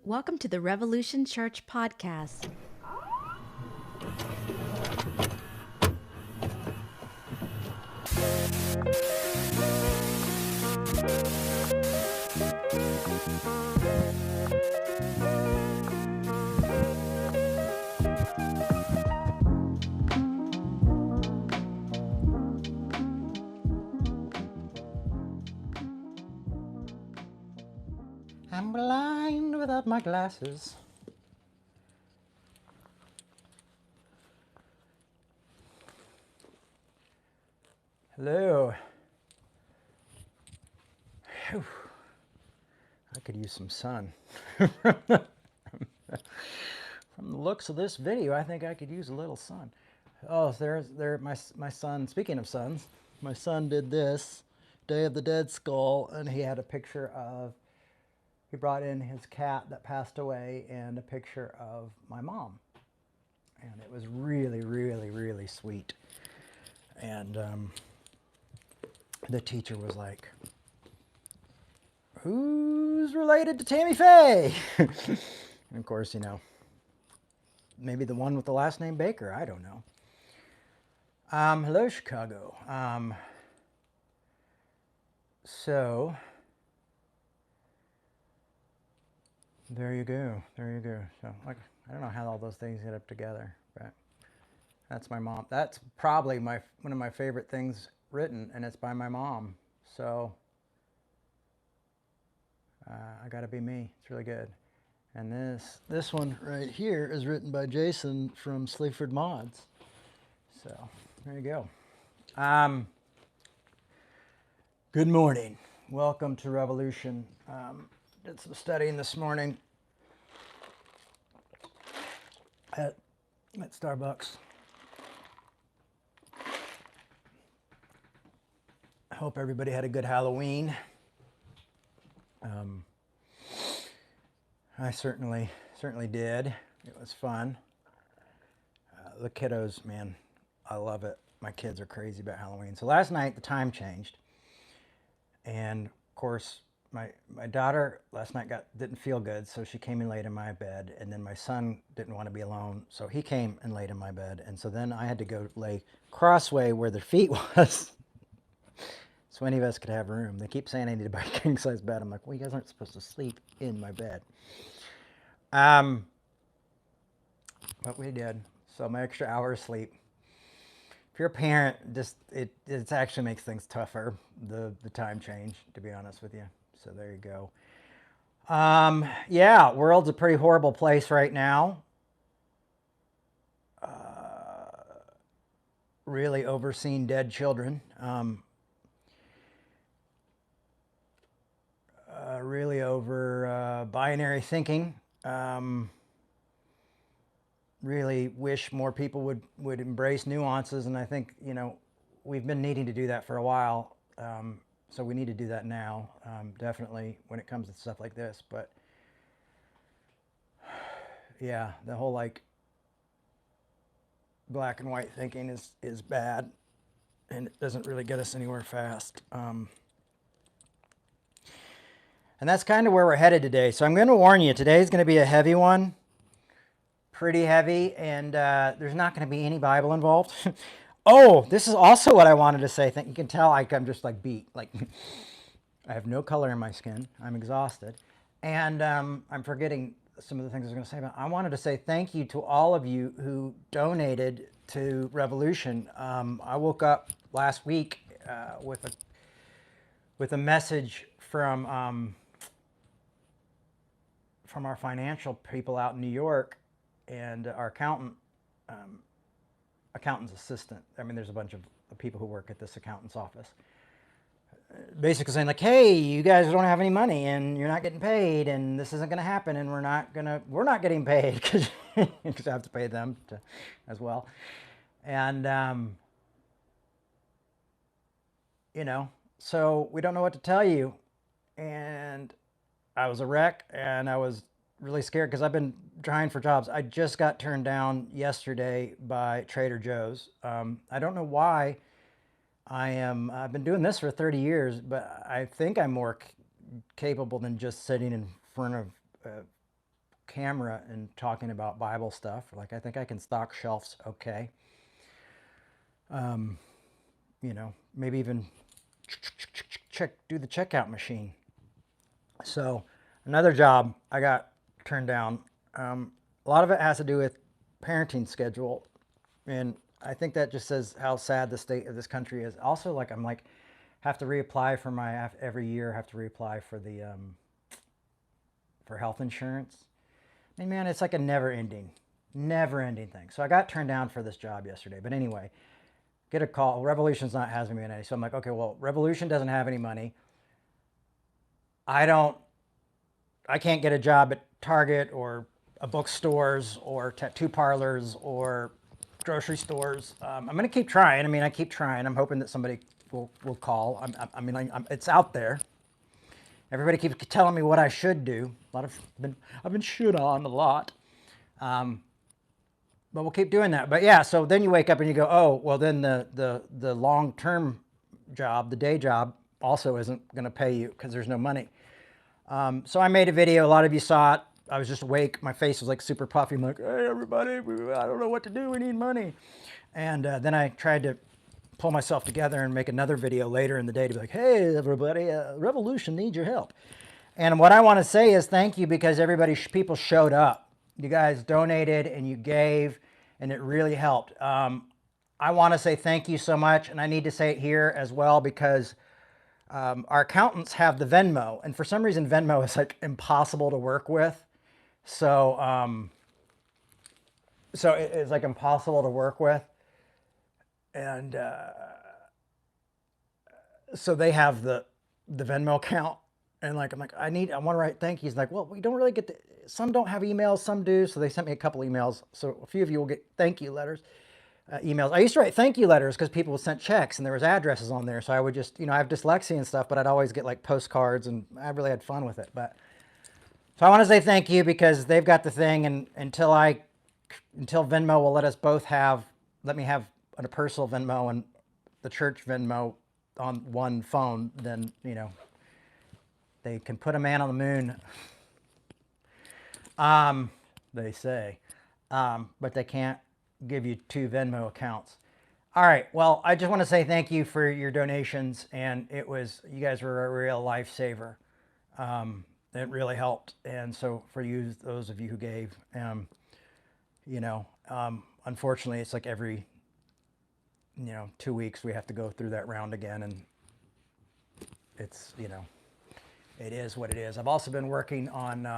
Welcome to the Revolution Church podcast. I'm blind without my glasses. Hello. Whew. I could use some sun. From the looks of this video, I think I could use a little sun. Oh, there's my son. Speaking of sons, my son did this Day of the Dead skull, and he had a picture of. He brought in his cat that passed away and a picture of my mom, and it was really, really, really sweet. And the teacher was like, "Who's related to Tammy Faye?" And of course, maybe the one with the last name Baker. I don't know. Hello, Chicago. So there you go. So, I don't know how all those things get up together, but that's my mom. That's probably one of my favorite things written, and it's by my mom. So I Gotta Be Me. It's really good. And this one right here is written by Jason from Sleaford Mods. So there you go. Good morning. Welcome to Revolution. Did some studying this morning at Starbucks. I hope everybody had a good Halloween. I certainly did. It was fun. The kiddos, man, I love it. My kids are crazy about Halloween. So last night the time changed, and of course my daughter last night didn't feel good, so she came and laid in my bed, and then my son didn't want to be alone, so he came and laid in my bed, and so then I had to go lay crossway where their feet was. So any of us could have room. They keep saying I need to buy a king size bed. I'm like, well, you guys aren't supposed to sleep in my bed. But we did. So my extra hour of sleep. If you're a parent, it actually makes things tougher, the time change, to be honest with you. So there you go. Yeah, world's a pretty horrible place right now. Really overseen dead children. Really over binary thinking. Really wish more people would embrace nuances, and I think we've been needing to do that for a while. So we need to do that now, definitely when it comes to stuff like this. But yeah, the whole black and white thinking is bad, and it doesn't really get us anywhere fast. And that's kind of where we're headed today. So I'm going to warn you, today's going to be a heavy one, pretty heavy, and there's not going to be any Bible involved. Oh, this is also what I wanted to say. You can tell I'm just beat. I have no color in my skin. I'm exhausted. And I'm forgetting some of the things I was going to say. But I wanted to say thank you to all of you who donated to Revolution. I woke up last week with a message from our financial people out in New York, and our accountant's assistant. I mean, there's a bunch of people who work at this accountant's office, basically saying hey, you guys don't have any money, and you're not getting paid, and this isn't going to happen, and we're not getting paid because I have to pay them as well, and so we don't know what to tell you, and I was a wreck, and I was really scared because I've been trying for jobs. I just got turned down yesterday by Trader Joe's. I don't know why. I've been doing this for 30 years, but I think I'm more capable than just sitting in front of camera and talking about Bible stuff. Like, I think I can stock shelves okay. You know, maybe even do the checkout machine. So another job I got turned down. A lot of it has to do with parenting schedule, and I think that just says how sad the state of this country is. Also, like, I'm like, have to reapply for my every year. Have to reapply for the for health insurance. I mean, man, it's like a never-ending thing. So I got turned down for this job yesterday. But anyway, get a call. Revolution's not having me any. So I'm like, okay, well, Revolution doesn't have any money. I can't get a job at Target or a bookstores or tattoo parlors or grocery stores. I'm going to keep trying. I mean, I keep trying. I'm hoping that somebody will call. It's out there. Everybody keeps telling me what I should do. I've been shit on a lot. But we'll keep doing that. But yeah, so then you wake up and you go, oh, well, then the long-term job, the day job, also isn't going to pay you because there's no money. So I made a video. A lot of you saw it. I was just awake. My face was like super puffy. I'm like, hey, everybody, I don't know what to do. We need money. And then I tried to pull myself together and make another video later in the day to be like, hey, everybody, Revolution needs your help. And what I want to say is thank you, because people showed up. You guys donated and you gave, and it really helped. I want to say thank you so much, and I need to say it here as well because our accountants have the Venmo, and for some reason Venmo is like impossible to work with. So it's like impossible to work with, and so they have the Venmo account, and like I'm like I want to write thank yous. Like, well, we don't really get some don't have emails, some do. So they sent me a couple emails. So a few of you will get thank you letters. Emails. I used to write thank you letters because people sent checks and there was addresses on there. So I would just, I have dyslexia and stuff, but I'd always get like postcards, and I really had fun with it. But so I want to say thank you because they've got the thing, and until Venmo will let me have a personal Venmo and the church Venmo on one phone, then, they can put a man on the moon. They say, but they can't give you 2 Venmo accounts. All right. Well, I just want to say thank you for your donations, and you guys were a real lifesaver. It really helped. And so for those of you who gave, unfortunately it's like every, 2 weeks we have to go through that round again, and it's, it is what it is. I've also been working on,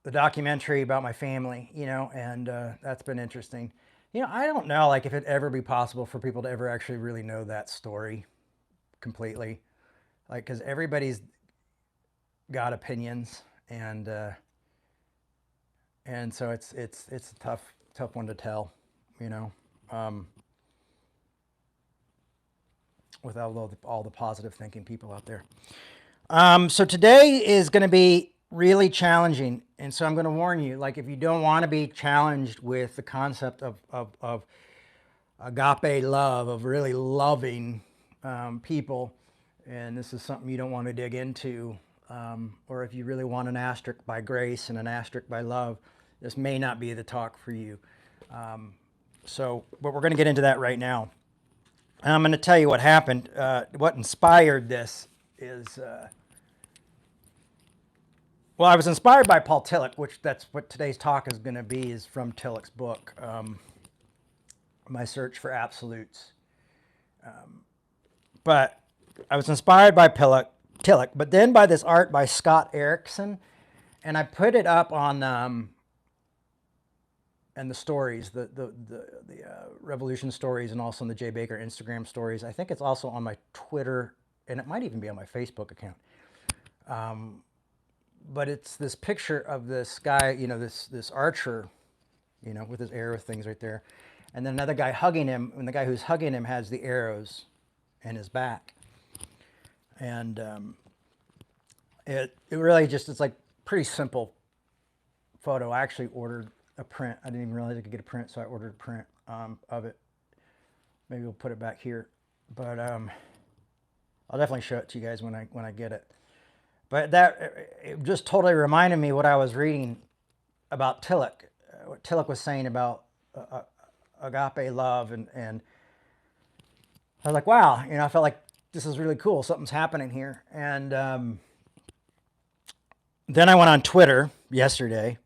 the documentary about my family, and that's been interesting. I don't know, like, if it'd ever be possible for people to ever actually really know that story completely, like, because everybody's got opinions, and so it's a tough one to tell, with all the positive thinking people out there. So today is going to be really challenging, and so I'm going to warn you, like, if you don't want to be challenged with the concept of agape love, of really loving people, and this is something you don't want to dig into, or if you really want an asterisk by grace and an asterisk by love, this may not be the talk for you. But we're going to get into that right now. I'm going to tell you what happened. What inspired this is, well, I was inspired by Paul Tillich, which that's what today's talk is going to be, is from Tillich's book, My Search for Absolutes. But I was inspired by Tillich, but then by this art by Scott Erickson, and I put it up on and the stories, the Revolution stories, and also on the Jay Baker Instagram stories. I think it's also on my Twitter, and it might even be on my Facebook account. But it's this picture of this guy, this archer, with his arrow things right there, and then another guy hugging him, and the guy who's hugging him has the arrows in his back, and it really just, it's like pretty simple photo. I actually ordered a print. I didn't even realize I could get a print, so I ordered a print of it. Maybe we'll put it back here, but I'll definitely show it to you guys when I get it. But it just totally reminded me what I was reading about Tillich, what Tillich was saying about agape love, and I was like, wow, I felt like this is really cool. Something's happening here. And then I went on Twitter yesterday,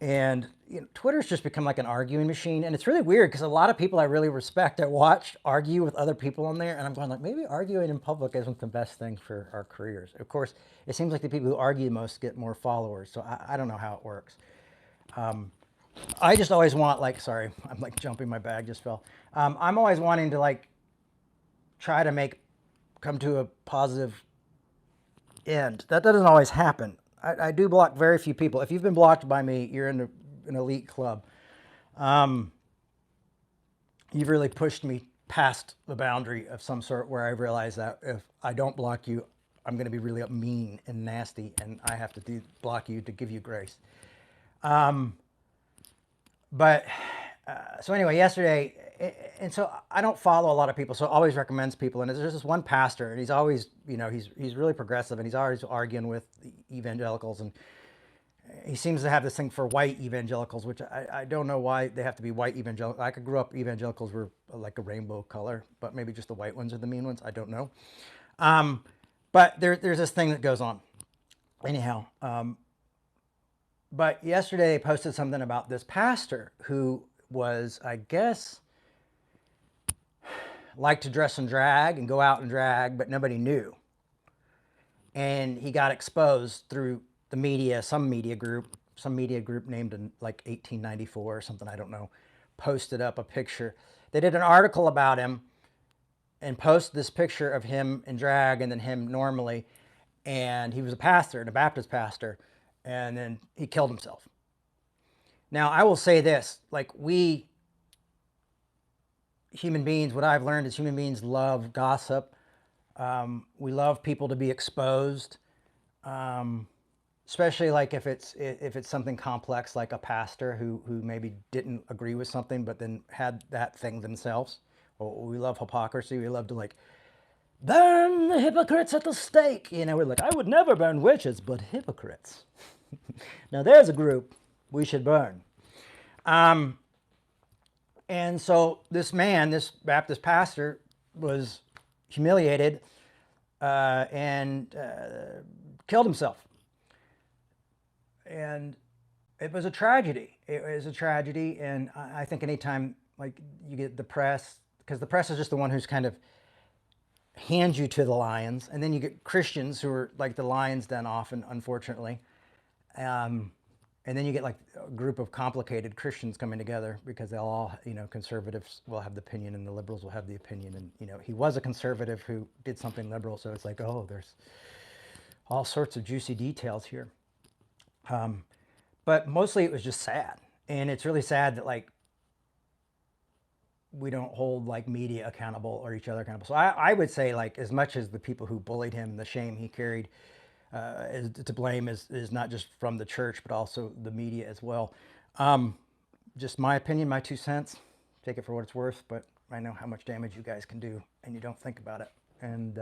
and Twitter's just become like an arguing machine. And it's really weird because a lot of people I really respect that watch argue with other people on there. And I'm going like, maybe arguing in public isn't the best thing for our careers. Of course, it seems like the people who argue most get more followers. So I don't know how it works. I just always want, like, sorry, I'm like jumping, my bag just fell. I'm always wanting to like try to come to a positive end. That doesn't always happen. I do block very few people. If you've been blocked by me, you're in an elite club. You've really pushed me past the boundary of some sort where I realize that if I don't block you, I'm going to be really mean and nasty, and I have to block you to give you grace. So anyway, yesterday, and so I don't follow a lot of people, so it always recommends people. And there's this one pastor, and he's always, he's really progressive, and he's always arguing with the evangelicals, and he seems to have this thing for white evangelicals, which I don't know why they have to be white evangelicals. I grew up, evangelicals were like a rainbow color, but maybe just the white ones are the mean ones. I don't know. But there's this thing that goes on. Anyhow, but yesterday they posted something about this pastor who was, I guess, liked to dress and drag and go out and drag, but nobody knew. And he got exposed through the media, some media group named in like 1894 or something, I don't know, posted up a picture. They did an article about him and posted this picture of him in drag and then him normally. And he was a pastor, a Baptist pastor, and then he killed himself. Now, I will say this, like, we human beings, what I've learned is human beings love gossip. We love people to be exposed, especially like if it's something complex, like a pastor who maybe didn't agree with something, but then had that thing themselves. Well, we love hypocrisy. We love to like burn the hypocrites at the stake. We're like, I would never burn witches, but hypocrites. Now there's a group we should burn. And so this man, this Baptist pastor, was humiliated and killed himself. And it was a tragedy. It was a tragedy. And I think anytime like you get the press, because the press is just the one who's kind of hands you to the lions. And then you get Christians who are like the lions then often, unfortunately. And then you get like a group of complicated Christians coming together because they'll all, conservatives will have the opinion and the liberals will have the opinion. And, he was a conservative who did something liberal. So it's like, oh, there's all sorts of juicy details here. But mostly it was just sad. And it's really sad that like we don't hold like media accountable or each other accountable. So I would say like as much as the people who bullied him, the shame he carried, to blame is not just from the church, but also the media as well. Just my opinion, my 2 cents, take it for what it's worth, but I know how much damage you guys can do and you don't think about it. And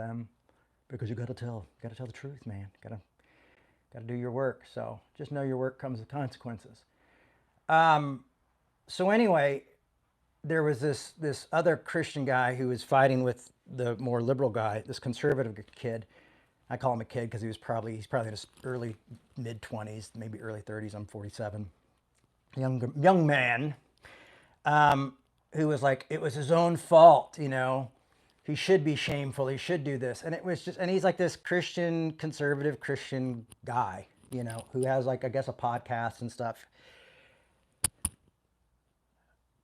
because you gotta tell the truth, man. Gotta do your work. So just know your work comes with consequences. So anyway, there was this other Christian guy who was fighting with the more liberal guy, this conservative kid. I call him a kid because he's probably in his early mid-20s, maybe early 30s. I'm 47. Young man who was like, it was his own fault, he should be shameful, he should do this. And it was just, and he's like this conservative Christian guy, who has like, I guess, a podcast and stuff.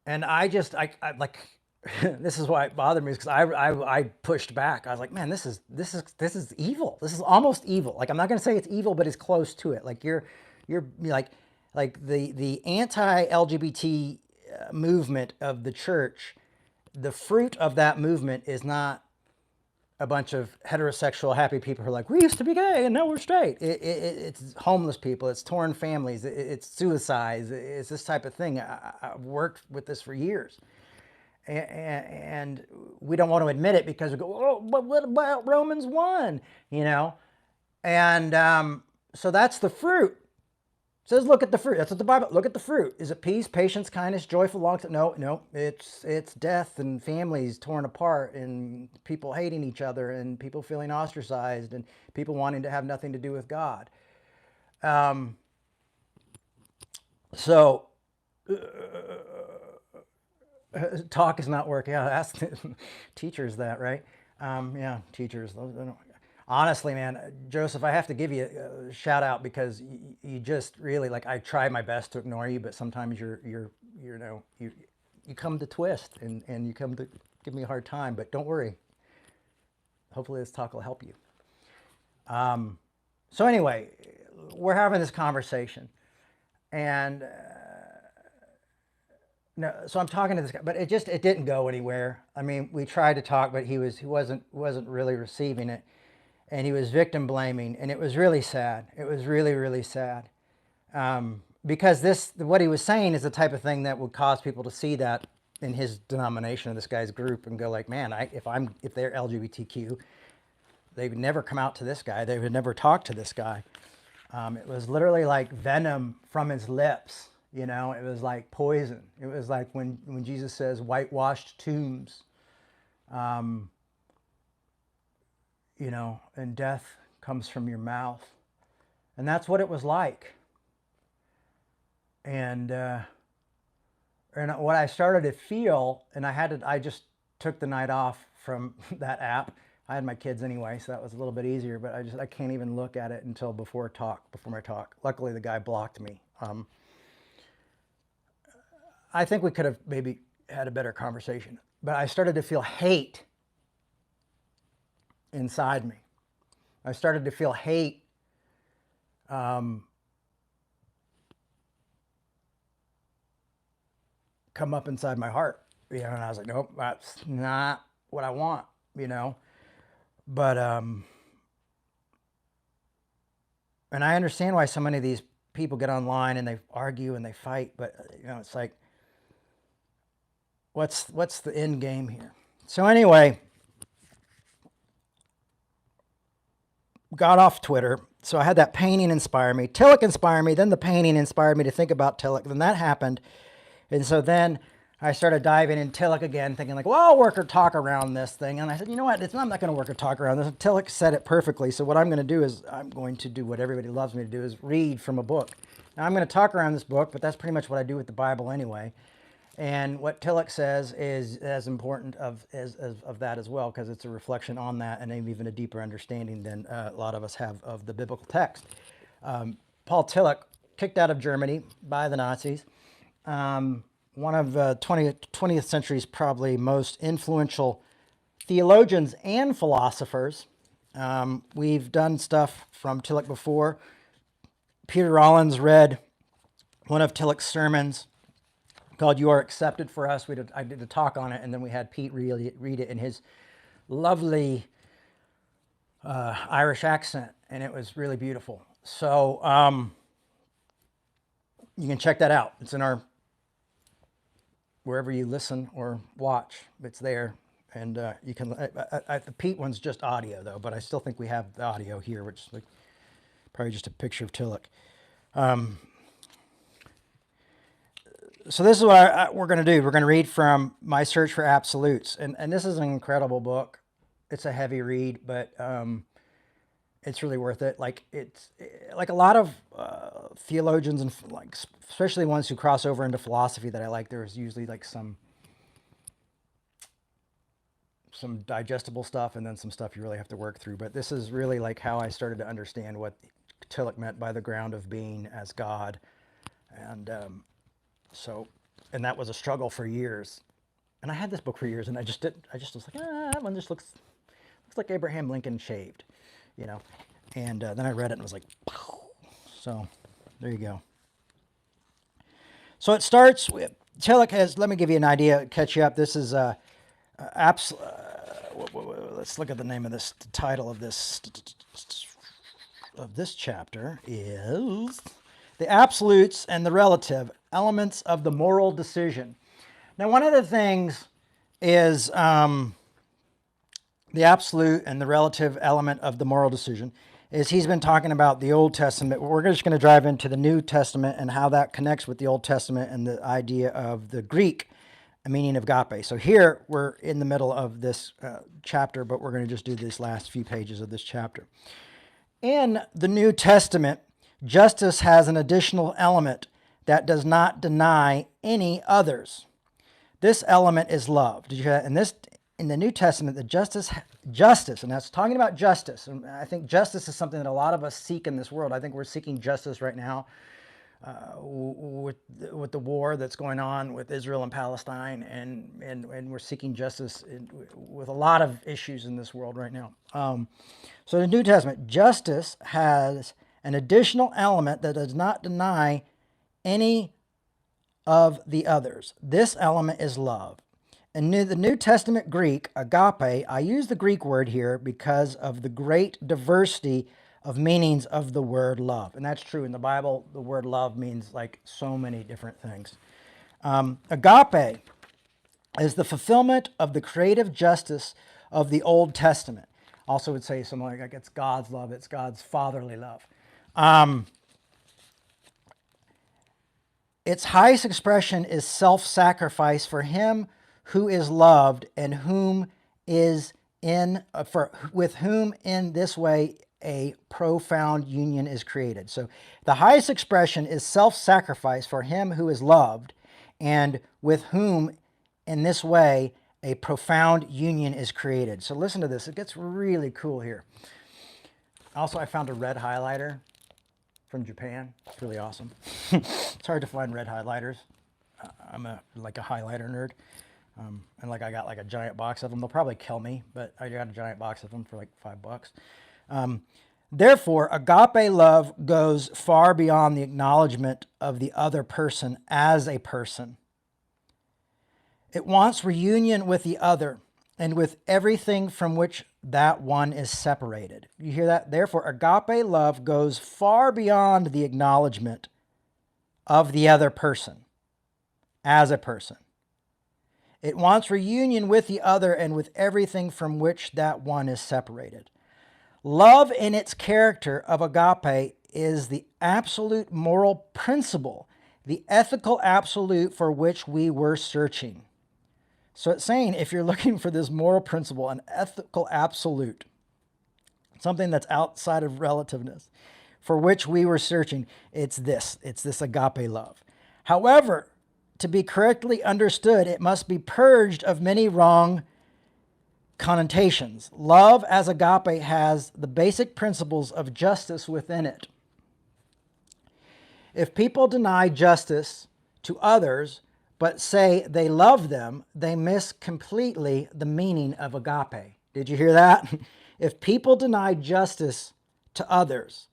And I like, this is why it bothered me, is because I pushed back. I was like, man, this is evil. This is almost evil. Like, I'm not going to say it's evil, but it's close to it. Like you're like the anti-LGBT movement of the church. The fruit of that movement is not a bunch of heterosexual happy people who are like, we used to be gay and now we're straight. It's homeless people. It's torn families. It's suicides. It's this type of thing. I've worked with this for years. And we don't want to admit it because we go, oh, but what about Romans 1? You know? And so that's the fruit. It says, look at the fruit. That's what the Bible, look at the fruit. Is it peace, patience, kindness, joyful, long? No, it's death and families torn apart and people hating each other and people feeling ostracized and people wanting to have nothing to do with God. So talk is not working out. Ask teachers that, right? Yeah, teachers. Honestly, man, Joseph, I have to give you a shout out because you just really, like, I try my best to ignore you, but sometimes you come to twist and you come to give me a hard time. But don't worry. Hopefully this talk will help you. So anyway, we're having this conversation, and no, so I'm talking to this guy, but it didn't go anywhere. I mean, we tried to talk, but he wasn't really receiving it, and he was victim blaming, and it was really sad. It was really, really sad, because what he was saying is the type of thing that would cause people to see that in his denomination of this guy's group and go like, man, if they're LGBTQ, they would never come out to this guy. They would never talk to this guy. It was literally like venom from his lips. You know, it was like poison. It was like when Jesus says whitewashed tombs, you know, and death comes from your mouth. And that's what it was like. And what I started to feel, and I just took the night off from that app. I had my kids anyway, so that was a little bit easier, but I can't even look at it until before my talk. Luckily, the guy blocked me. I think we could have maybe had a better conversation, but I started to feel hate inside me. I started to feel hate come up inside my heart, you know, and I was like, nope, that's not what I want, you know. But and I understand why so many of these people get online and they argue and they fight, but you know, it's like, what's the end game here? So anyway, got off Twitter. So I had that painting inspire me. Tillich inspired me. Then the painting inspired me to think about Tillich. Then that happened. And so then I started diving in Tillich again, thinking like, well, I'll work or talk around this thing. And I said, you know what? I'm not going to work or talk around this. Tillich said it perfectly. So what I'm going to do is I'm going to do what everybody loves me to do, is read from a book. Now I'm going to talk around this book, but that's pretty much what I do with the Bible anyway. And what Tillich says is as important of that as well, because it's a reflection on that and even a deeper understanding than a lot of us have of the biblical text. Paul Tillich, kicked out of Germany by the Nazis, one of 20th century's probably most influential theologians and philosophers. We've done stuff from Tillich before. Peter Rollins read one of Tillich's sermons called "You Are Accepted for Us." I did a talk on it, and then we had Pete read it in his lovely Irish accent, and it was really beautiful. So you can check that out. It's in our, wherever you listen or watch, it's there. And you can, the Pete one's just audio though, but I still think we have the audio here, which is like probably just a picture of Tillich. So this is what we're going to do. We're going to read from My Search for Absolutes. And this is an incredible book. It's a heavy read, but it's really worth it. Like, it's like a lot of theologians, and like especially ones who cross over into philosophy that I like, there's usually like some digestible stuff and then some stuff you really have to work through. But this is really like how I started to understand what Tillich meant by the ground of being as God. And and that was a struggle for years. And I had this book for years, and I just was like, that one just looks like Abraham Lincoln shaved, you know. And then I read it and was like, pow. So there you go. So it starts with, Tillich has, let me give you an idea, catch you up. This is let's look at the name of this, the title of this chapter is The Absolutes and the Relative Elements of the Moral Decision. Now, one of the things is the absolute and the relative element of the moral decision. Is he's been talking about the Old Testament. We're just going to drive into the New Testament and how that connects with the Old Testament and the idea of the Greek meaning of agape. So here we're in the middle of this chapter, but we're going to just do these last few pages of this chapter. In the New Testament, justice has an additional element that does not deny any others. This element is love. Did you hear that? In the New Testament, the justice, and that's talking about justice. And I think justice is something that a lot of us seek in this world. I think we're seeking justice right now with the war that's going on with Israel and Palestine, and we're seeking justice with a lot of issues in this world right now. So in the New Testament, justice has an additional element that does not deny any of the others. This element is love. In the New Testament Greek, agape, I use the Greek word here because of the great diversity of meanings of the word love. And that's true. In the Bible, the word love means like so many different things. Agape is the fulfillment of the creative justice of the Old Testament. Also would say something like it's God's love, it's God's fatherly love. Its highest expression is self-sacrifice for him who is loved and whom is with whom in this way a profound union is created. So the highest expression is self-sacrifice for him who is loved and with whom in this way a profound union is created. So listen to this. It gets really cool here. Also, I found a red highlighter from Japan. It's really awesome. It's hard to find red highlighters. I'm like a highlighter nerd. And like I got like a giant box of them. They'll probably kill me, but I got a giant box of them for like $5. Therefore, agape love goes far beyond the acknowledgement of the other person as a person. It wants reunion with the other and with everything from which that one is separated. You hear that? Therefore, agape love goes far beyond the acknowledgement of the other person as a person. It wants reunion with the other and with everything from which that one is separated. Love in its character of agape is the absolute moral principle, the ethical absolute for which we were searching. So it's saying if you're looking for this moral principle, an ethical absolute, something that's outside of relativeness, for which we were searching, it's this agape love. However, to be correctly understood, it must be purged of many wrong connotations. Love as agape has the basic principles of justice within it. If people deny justice to others, but say they love them, they miss completely the meaning of agape. Did you hear that? If people deny justice to others,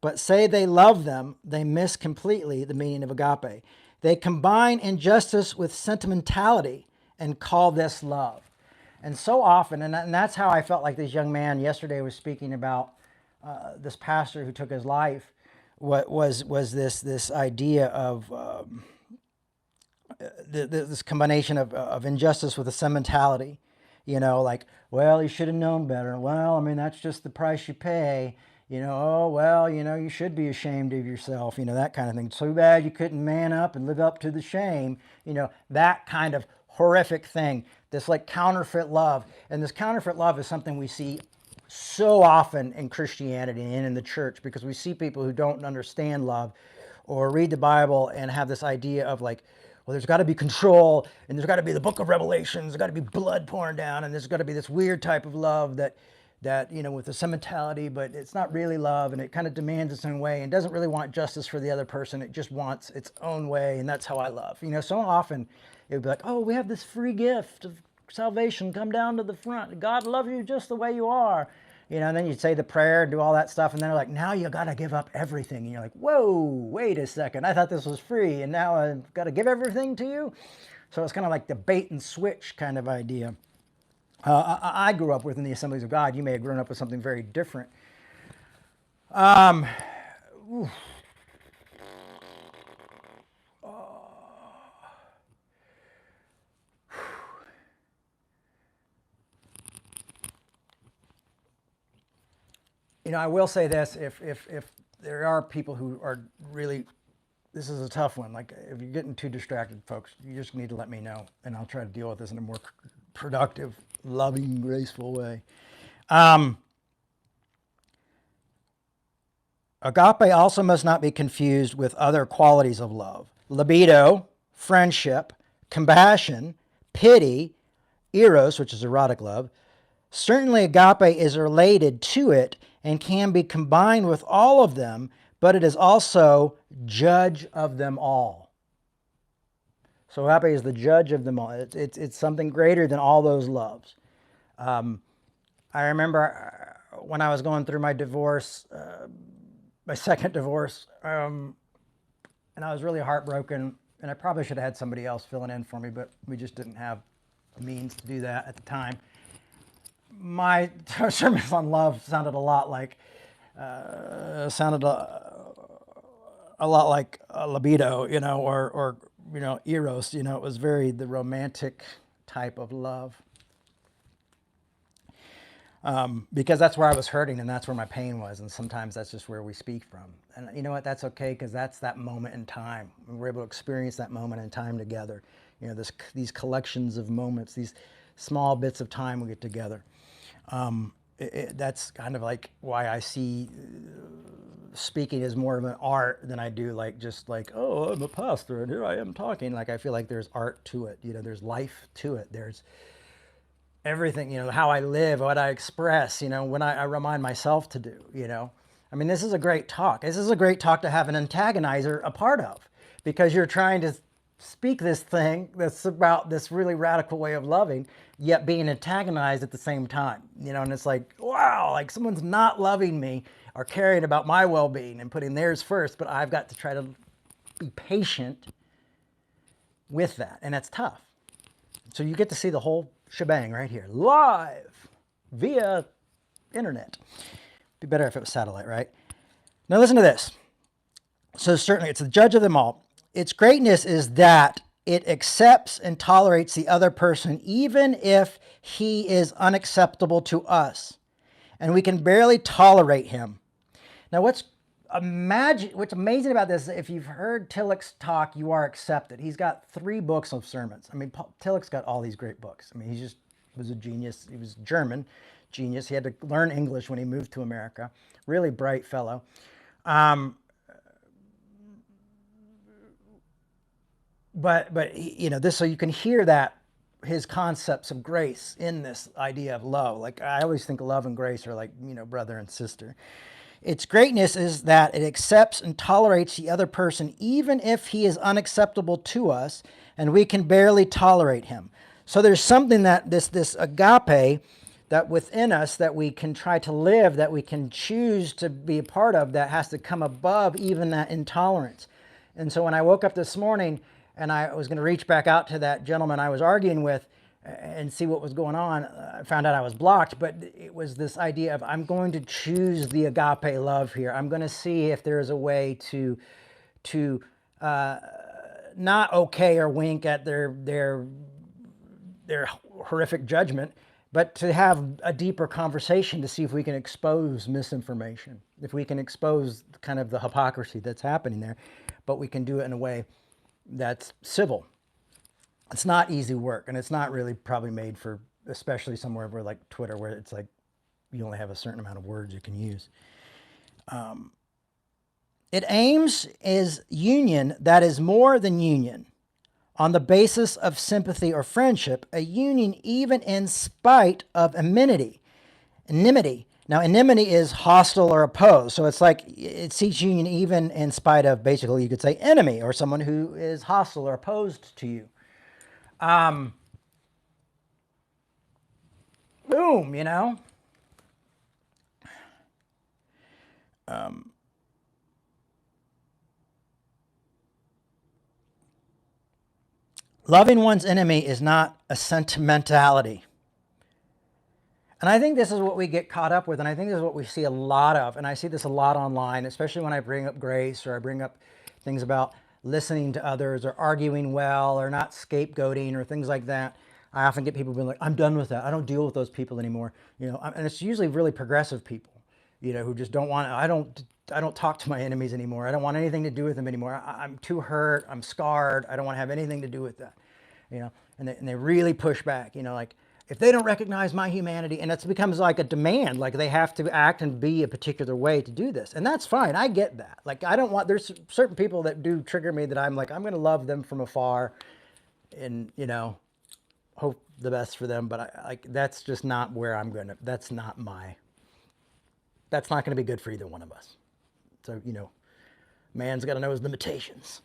but say they love them, they miss completely the meaning of agape. They combine injustice with sentimentality and call this love. And so often, and that's how I felt like this young man yesterday was speaking about this pastor who took his life, was this idea of this combination of injustice with a sentimentality. You know, like, well, you should have known better. Well, I mean, that's just the price you pay. You know, oh, well, you know, you should be ashamed of yourself, you know, that kind of thing. Too bad you couldn't man up and live up to the shame, you know, that kind of horrific thing. This like counterfeit love. And this counterfeit love is something we see so often in Christianity and in the church, because we see people who don't understand love or read the Bible and have this idea of like, well, there's got to be control, and there's got to be the book of Revelations, there's got to be blood pouring down, and there's got to be this weird type of love that, you know, with a sentimentality, but it's not really love, and it kind of demands its own way and doesn't really want justice for the other person. It just wants its own way, and that's how I love. You know, so often it would be like, oh, we have this free gift of salvation. Come down to the front. God loves you just the way you are. You know, and then you'd say the prayer and do all that stuff, and then they're like, now you got to give up everything. And you're like, whoa, wait a second. I thought this was free, and now I've got to give everything to you? So it's kind of like the bait and switch kind of idea. I grew up within the Assemblies of God. You may have grown up with something very different. I will say this, if there are people who are really, this is a tough one. Like if you're getting too distracted, folks, you just need to let me know and I'll try to deal with this in a more productive, loving, graceful way. Agape also must not be confused with other qualities of love. Libido, friendship, compassion, pity, eros, which is erotic love. Certainly agape is related to it and can be combined with all of them, but it is also judge of them all. So agape is the judge of them all. It's something greater than all those loves. I remember when I was going through my divorce, my second divorce, and I was really heartbroken, and I probably should have had somebody else filling in for me, but we just didn't have the means to do that at the time. My sermons on love sounded a lot like libido, or eros. It was very the romantic type of love. Because that's where I was hurting and that's where my pain was. And sometimes that's just where we speak from. And you know what? That's okay, because that's that moment in time. We're able to experience that moment in time together. These collections of moments, these small bits of time we get together. That's kind of like why I see speaking as more of an art than I do oh, I'm a pastor and here I am talking. Like I feel like there's art to it. There's life to it. There's everything, how I live, what I express, when I remind myself to do, I mean, this is a great talk. This is a great talk to have an antagonizer a part of, because you're trying to speak this thing that's about this really radical way of loving, yet being antagonized at the same time, and it's like, wow, like someone's not loving me or caring about my well-being and putting theirs first, but I've got to try to be patient with that. And that's tough. So you get to see the whole shebang right here, live via internet. Be better if it was satellite, right? Now listen to this. So certainly it's the judge of them all. Its greatness is that it accepts and tolerates the other person, even if he is unacceptable to us, and we can barely tolerate him. Now what's amazing about this, if you've heard Tillich's talk, You Are Accepted. He's got 3 books of sermons. I mean, Tillich's got all these great books. I mean, he just was a genius. He was German genius. He had to learn English when he moved to America. Really bright fellow. But this, so you can hear that his concepts of grace in this idea of love. Like I always think love and grace are like, brother and sister. Its greatness is that it accepts and tolerates the other person, even if he is unacceptable to us, and we can barely tolerate him. So there's something that this agape that within us that we can try to live, that we can choose to be a part of, that has to come above even that intolerance. And so when I woke up this morning and I was going to reach back out to that gentleman I was arguing with and see what was going on, I found out I was blocked, but it was this idea of I'm going to choose the agape love here. I'm going to see if there is a way to not okay or wink at their horrific judgment, but to have a deeper conversation to see if we can expose misinformation, if we can expose kind of the hypocrisy that's happening there, but we can do it in a way that's civil. It's not easy work, and it's not really probably made for, especially somewhere where like Twitter, where it's like you only have a certain amount of words you can use. It aims is union that is more than union on the basis of sympathy or friendship, a union even in spite of enmity. Now, enmity is hostile or opposed. So it's like it seeks union even in spite of, basically, you could say enemy or someone who is hostile or opposed to you. Boom, loving one's enemy is not a sentimentality. And I think this is what we get caught up with, and I think this is what we see a lot of, and I see this a lot online, especially when I bring up grace or I bring up things about listening to others or arguing well or not scapegoating or things like that. I often get people being like, I'm done with that. I don't deal with those people anymore. And it's usually really progressive people. who just don't want, I don't talk to my enemies anymore. I don't want anything to do with them anymore. I'm too hurt. I'm scarred. I don't want to have anything to do with that, and they really push back, like if they don't recognize my humanity, and it becomes like a demand, like they have to act and be a particular way to do this. And that's fine. I get that. Like, I don't want, there's certain people that do trigger me that I'm like, I'm going to love them from afar and, hope the best for them. But that's just not where I'm going to, that's not going to be good for either one of us. So, man's got to know his limitations.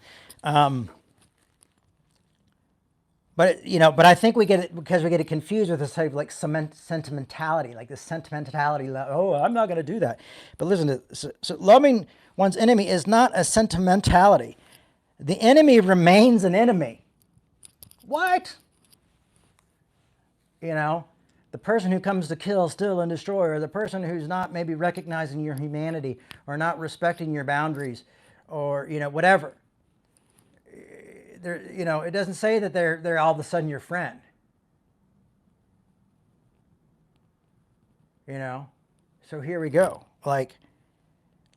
But I think we get it because we get it confused with this type of like sentimentality, like this sentimentality. Oh, I'm not going to do that. But listen, so loving one's enemy is not a sentimentality. The enemy remains an enemy. What? The person who comes to kill, steal, and destroy, or the person who's not maybe recognizing your humanity or not respecting your boundaries, or whatever. It doesn't say that they're all of a sudden your friend. So here we go. Like,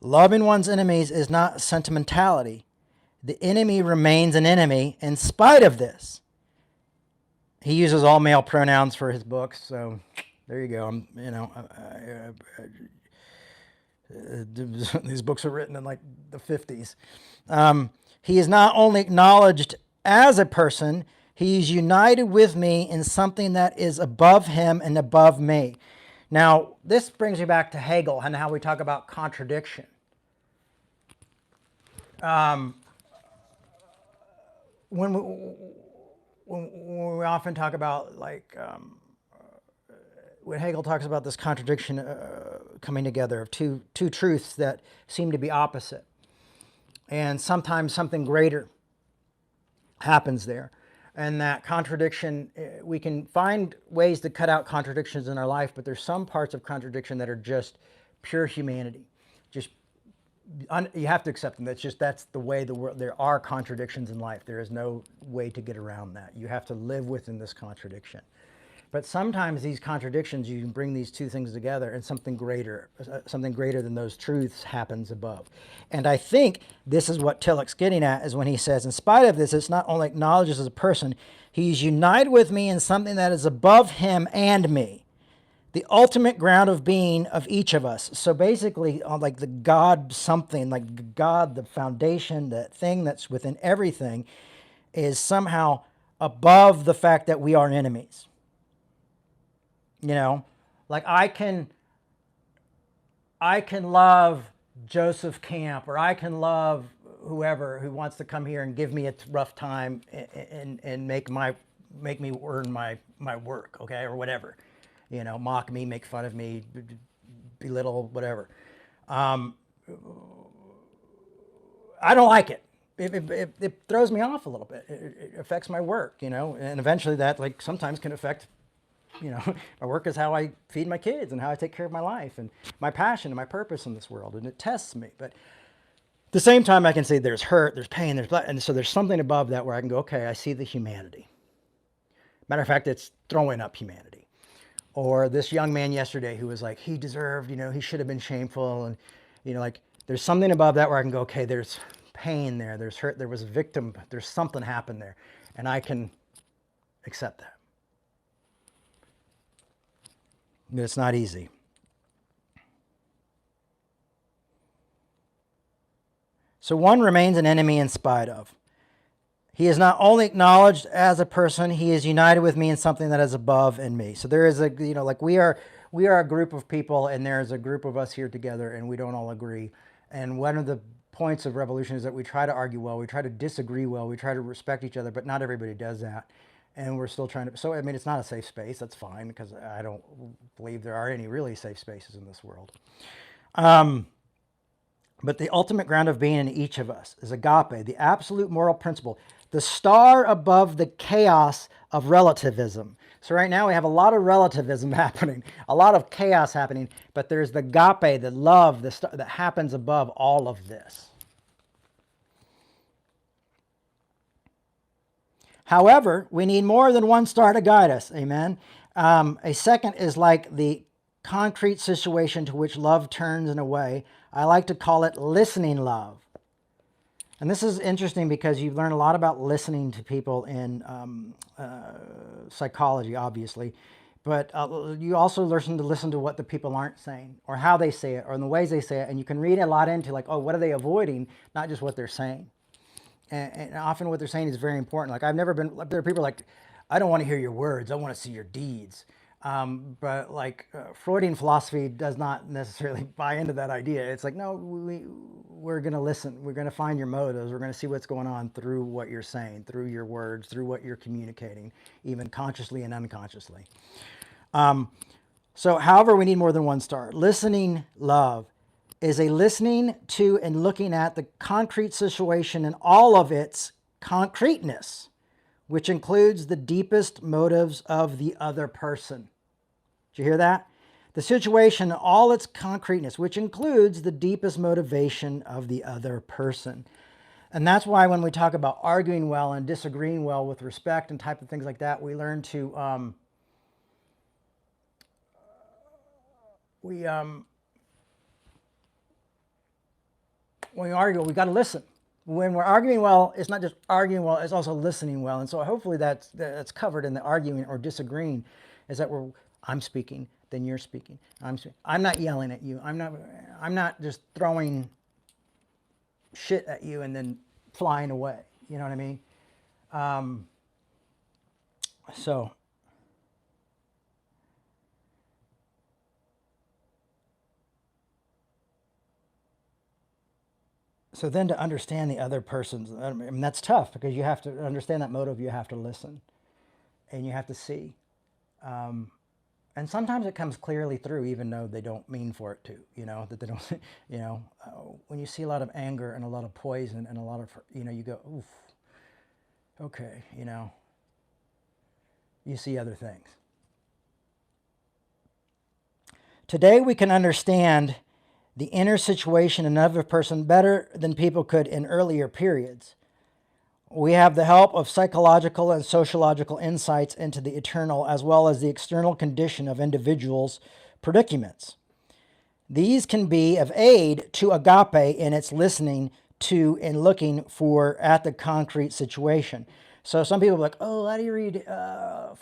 loving one's enemies is not sentimentality. The enemy remains an enemy in spite of this. He uses all male pronouns for his books, so there you go. These books are written in like the 50s. He is not only acknowledged as a person, he is united with me in something that is above him and above me. Now, this brings me back to Hegel and how we talk about contradiction. When we often talk about, like, when Hegel talks about this contradiction coming together of two truths that seem to be opposite. And sometimes something greater happens there. And that contradiction, we can find ways to cut out contradictions in our life, but there's some parts of contradiction that are just pure humanity. You have to accept them. That's the way the world, there are contradictions in life. There is no way to get around that. You have to live within this contradiction. But sometimes these contradictions, you can bring these two things together and something greater than those truths happens above. And I think this is what Tillich's getting at, is when he says, in spite of this, it's not only acknowledges as a person, he's united with me in something that is above him and me. The ultimate ground of being of each of us. So basically, like the God something, like God, the foundation, the thing that's within everything, is somehow above the fact that we are enemies. Like I can love Joseph Camp, or I can love whoever who wants to come here and give me a rough time and make me earn my work, okay, or whatever, mock me, make fun of me, belittle, whatever. I don't like it. It throws me off a little bit. It affects my work, and eventually that, like, sometimes can affect. My work is how I feed my kids and how I take care of my life and my passion and my purpose in this world. And it tests me. But at the same time, I can say there's hurt, there's pain, and so there's something above that where I can go, okay, I see the humanity. Matter of fact, it's throwing up humanity. Or this young man yesterday who was like, he deserved, he should have been shameful. And, like, there's something above that where I can go, okay, there's pain there, there's hurt, there was a victim, there's something happened there. And I can accept that. It's not easy. So one remains an enemy in spite of. He is not only acknowledged as a person, he is united with me in something that is above in me. So there is like we are a group of people, and there's a group of us here together, and we don't all agree. And one of the points of revolution is that we try to argue well, we try to disagree well, we try to respect each other, but not everybody does that. And we're still trying to, so I mean, it's not a safe space. That's fine, because I don't believe there are any really safe spaces in this world. But the ultimate ground of being in each of us is agape, the absolute moral principle, the star above the chaos of relativism. So right now we have a lot of relativism happening, a lot of chaos happening, but there's the agape, the love, the star that happens above all of this. However, we need more than one star to guide us. Amen. A second is like the concrete situation to which love turns in a way. I like to call it listening love. And this is interesting because you learn a lot about listening to people in psychology, obviously. But you also listen to what the people aren't saying, or how they say it, or in the ways they say it. And you can read a lot into like, oh, what are they avoiding? Not just what they're saying. And often what they're saying is very important. Like there are people like, I don't want to hear your words. I want to see your deeds. But like Freudian philosophy does not necessarily buy into that idea. It's like, no, we're going to listen. We're going to find your motives. We're going to see what's going on through what you're saying, through your words, through what you're communicating, even consciously and unconsciously. So however, we need more than one star. Listening love is a listening to and looking at the concrete situation in all of its concreteness, which includes the deepest motives of the other person. Did you hear that? The situation in all its concreteness, which includes the deepest motivation of the other person. And that's why when we talk about arguing well and disagreeing well with respect and type of things like that, we learn to, when we argue, we got to listen. When we're arguing well, it's not just arguing well, it's also listening well. And so hopefully that's covered in the arguing or disagreeing, is that I'm speaking, then you're speaking. I'm not yelling at you. I'm not just throwing shit at you and then flying away. You know what I mean? So then to understand the other person's, I mean, that's tough because you have to understand that motive. You have to listen and you have to see. And sometimes it comes clearly through, even though they don't mean for it to, that they don't, when you see a lot of anger and a lot of poison and a lot of, you go, oof, okay, you see other things. Today we can understand the inner situation in another person better than people could in earlier periods. We have the help of psychological and sociological insights into the eternal as well as the external condition of individuals' predicaments. These can be of aid to agape in its listening to and looking for at the concrete situation. So some people are like, oh, how do you read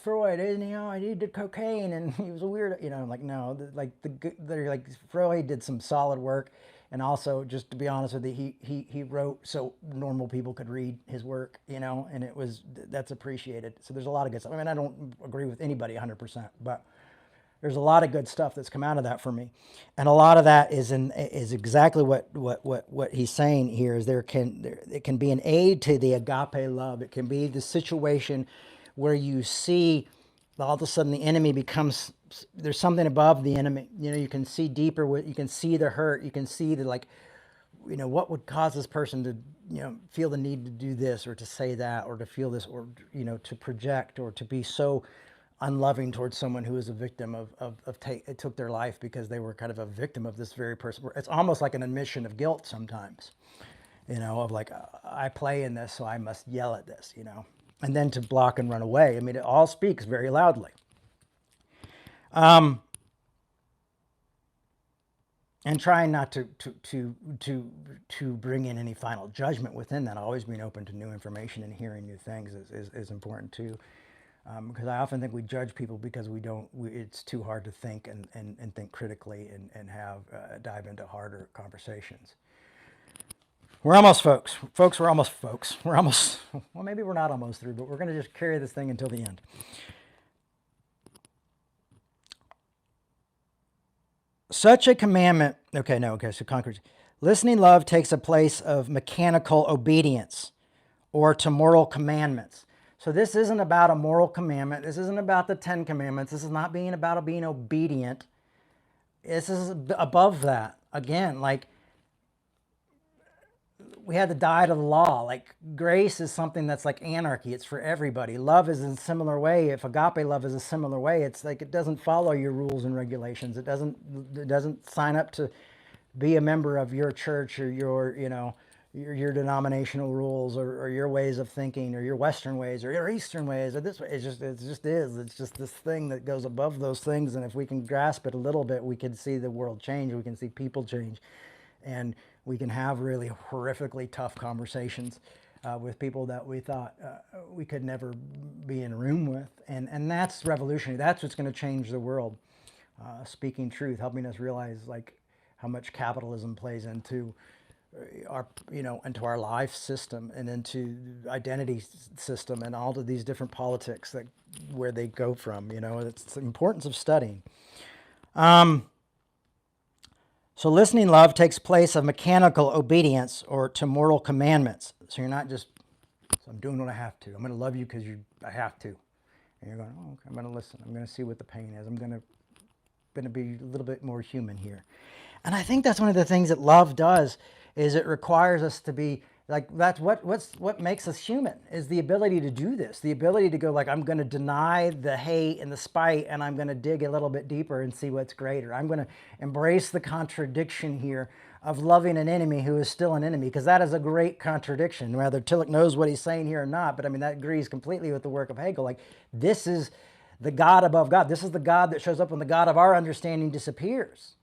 Freud? He did cocaine and he was a weirdo. I'm like, no, they're like Freud did some solid work. And also, just to be honest with you, he wrote so normal people could read his work, and that's appreciated. So there's a lot of good stuff. I mean, I don't agree with anybody 100%, but there's a lot of good stuff that's come out of that for me. And a lot of that is exactly what he's saying here is it can be an aid to the agape love. It can be the situation where you see all of a sudden the enemy becomes, there's something above the enemy. You can see deeper, you can see the hurt, you can see the what would cause this person to, feel the need to do this or to say that or to feel this or, to project or to be so unloving towards someone who is a victim it took their life because they were kind of a victim of this very person. It's almost like an admission of guilt sometimes, of like, I play in this, so I must yell at this, and then to block and run away. I mean, it all speaks very loudly. And trying not to bring in any final judgment within that, always being open to new information and hearing new things is important too. Because I often think we judge people because it's too hard to think and think critically and have dive into harder conversations. We're almost folks. We're almost, well, maybe we're not almost through, but we're going to just carry this thing until the end. Such a commandment, so concrete. Listening love takes a place of mechanical obedience or to moral commandments. So this isn't about a moral commandment. This isn't about the 10 commandments. This is not about being obedient. This is above that. Again, like we had to die to the law. Like grace is something that's like anarchy. It's for everybody. Love is in a similar way. If agape love is a similar way, it's like it doesn't follow your rules and regulations. It doesn't sign up to be a member of your church or your, your denominational rules or your ways of thinking or your Western ways or your Eastern ways or this way. It's just this thing that goes above those things. And if we can grasp it a little bit, we can see the world change. We can see people change, and we can have really horrifically tough conversations with people that we thought we could never be in a room with. And that's revolutionary. That's what's going to change the world. Speaking truth, helping us realize like how much capitalism plays into our, into our life system and into identity system and all of these different politics that where they go from. It's the importance of studying. So listening love takes place of mechanical obedience or to moral commandments. So you're not just, so I'm doing what I have to. I'm going to love you because I have to. And you're going, oh, okay, I'm going to listen. I'm going to see what the pain is. I'm going to be a little bit more human here. And I think that's one of the things that love does is it requires us to be like, that's what makes us human, is the ability to do this, the ability to go like, I'm going to deny the hate and the spite, and I'm going to dig a little bit deeper and see what's greater. I'm going to embrace the contradiction here of loving an enemy who is still an enemy, because that is a great contradiction, whether Tillich knows what he's saying here or not. But I mean, that agrees completely with the work of Hegel. Like, this is the God above God. This is the God that shows up when the God of our understanding disappears.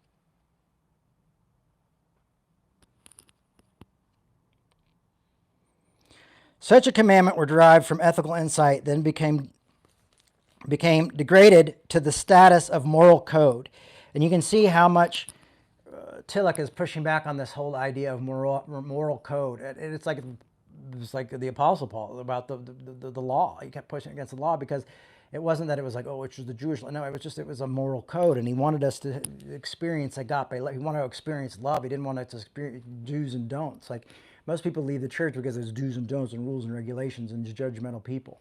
Such a commandment were derived from ethical insight, then became degraded to the status of moral code. And you can see how much Tillich is pushing back on this whole idea of moral code. And it's like the Apostle Paul about the law. He kept pushing against the law because it wasn't that it was like, oh, it's just the Jewish law. No, it was a moral code. And he wanted us to experience agape. He wanted to experience love. He didn't want us to experience do's and don'ts. Like, most people leave the church because there's do's and don'ts and rules and regulations and judgmental people,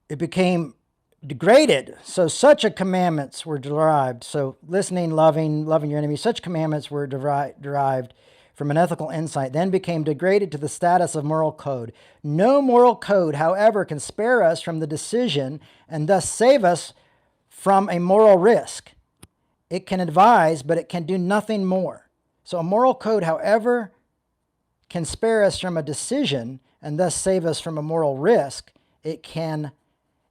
It became degraded. So such a commandments were derived. So listening, loving your enemy, such commandments were derived from an ethical insight, then became degraded to the status of moral code. No moral code, however, can spare us from the decision and thus save us from a moral risk. It can advise, but it can do nothing more. So a moral code, however, can spare us from a decision and thus save us from a moral risk. It can